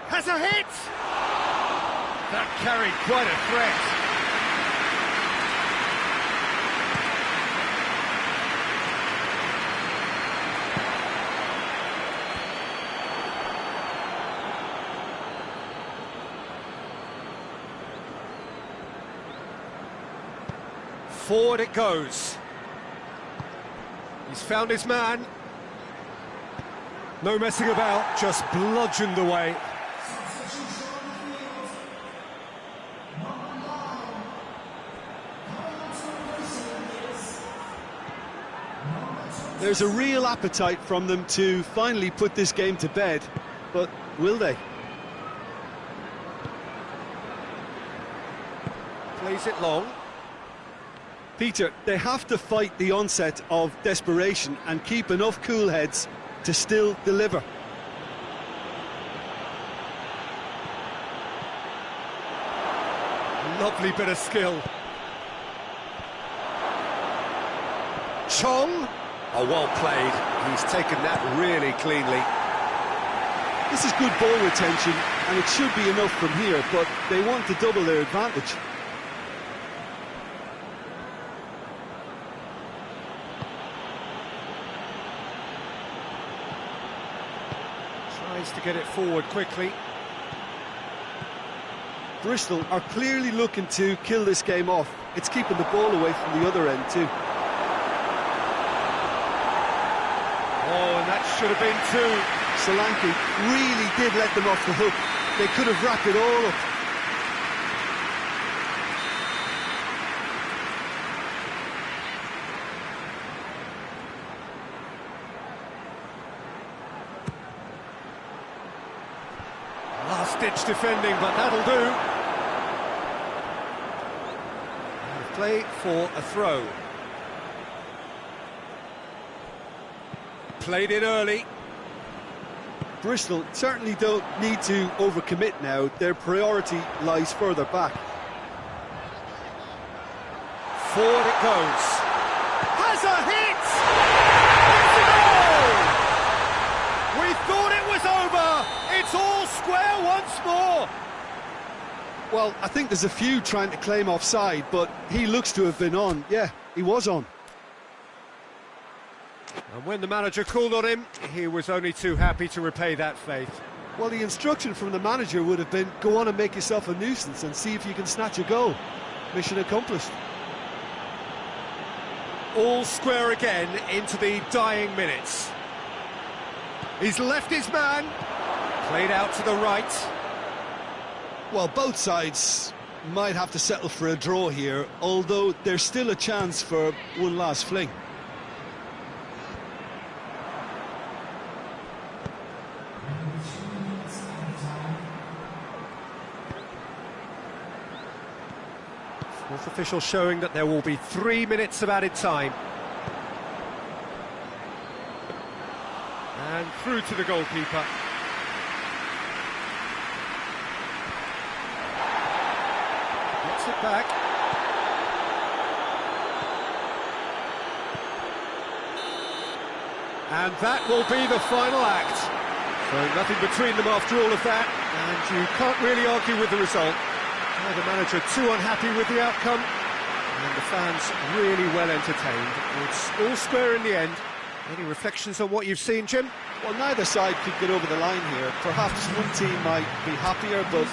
A: Has a hit! That carried quite a threat. Forward it goes. He's found his man. No messing about, just bludgeoned away.
C: There's a real appetite from them to finally put this game to bed, but will they?
A: Plays it long.
C: Peter, they have to fight the onset of desperation and keep enough cool heads to still deliver.
A: Lovely bit of skill. Chong. Oh, well played. He's taken that really cleanly.
C: This is good ball retention, and it should be enough from here, but they want to double their advantage.
A: Tries to get it forward quickly.
C: Bristol are clearly looking to kill this game off. It's keeping the ball away from the other end too.
A: Oh, and that should have been two.
C: Solanke really did let them off the hook. They could have wrapped it all up.
A: Last-ditch defending, but that'll do. And play for a throw. Played it early.
C: Bristol certainly don't need to overcommit now. Their priority lies further back.
A: Forward it goes. Has a hit! It's a goal! We thought it was over. It's all square once more.
C: Well, I think there's a few trying to claim offside, but he looks to have been on. Yeah, he was on.
A: And when the manager called on him, he was only too happy to repay that faith.
C: Well, the instruction from the manager would have been, go on and make yourself a nuisance and see if you can snatch a goal. Mission accomplished.
A: All square again into the dying minutes. He's left his man. Played out to the right.
C: Well, both sides might have to settle for a draw here, although there's still a chance for one last fling.
A: Fourth official showing that there will be 3 minutes of added time. And through to the goalkeeper. Gets it back. And that will be the final act. So nothing between them after all of that, and you can't really argue with the result. The manager too unhappy with the outcome, and the fans really well entertained. It's all square in the end. Any reflections on what you've seen, Jim?
C: Well, neither side could get over the line here. Perhaps one team might be happier, but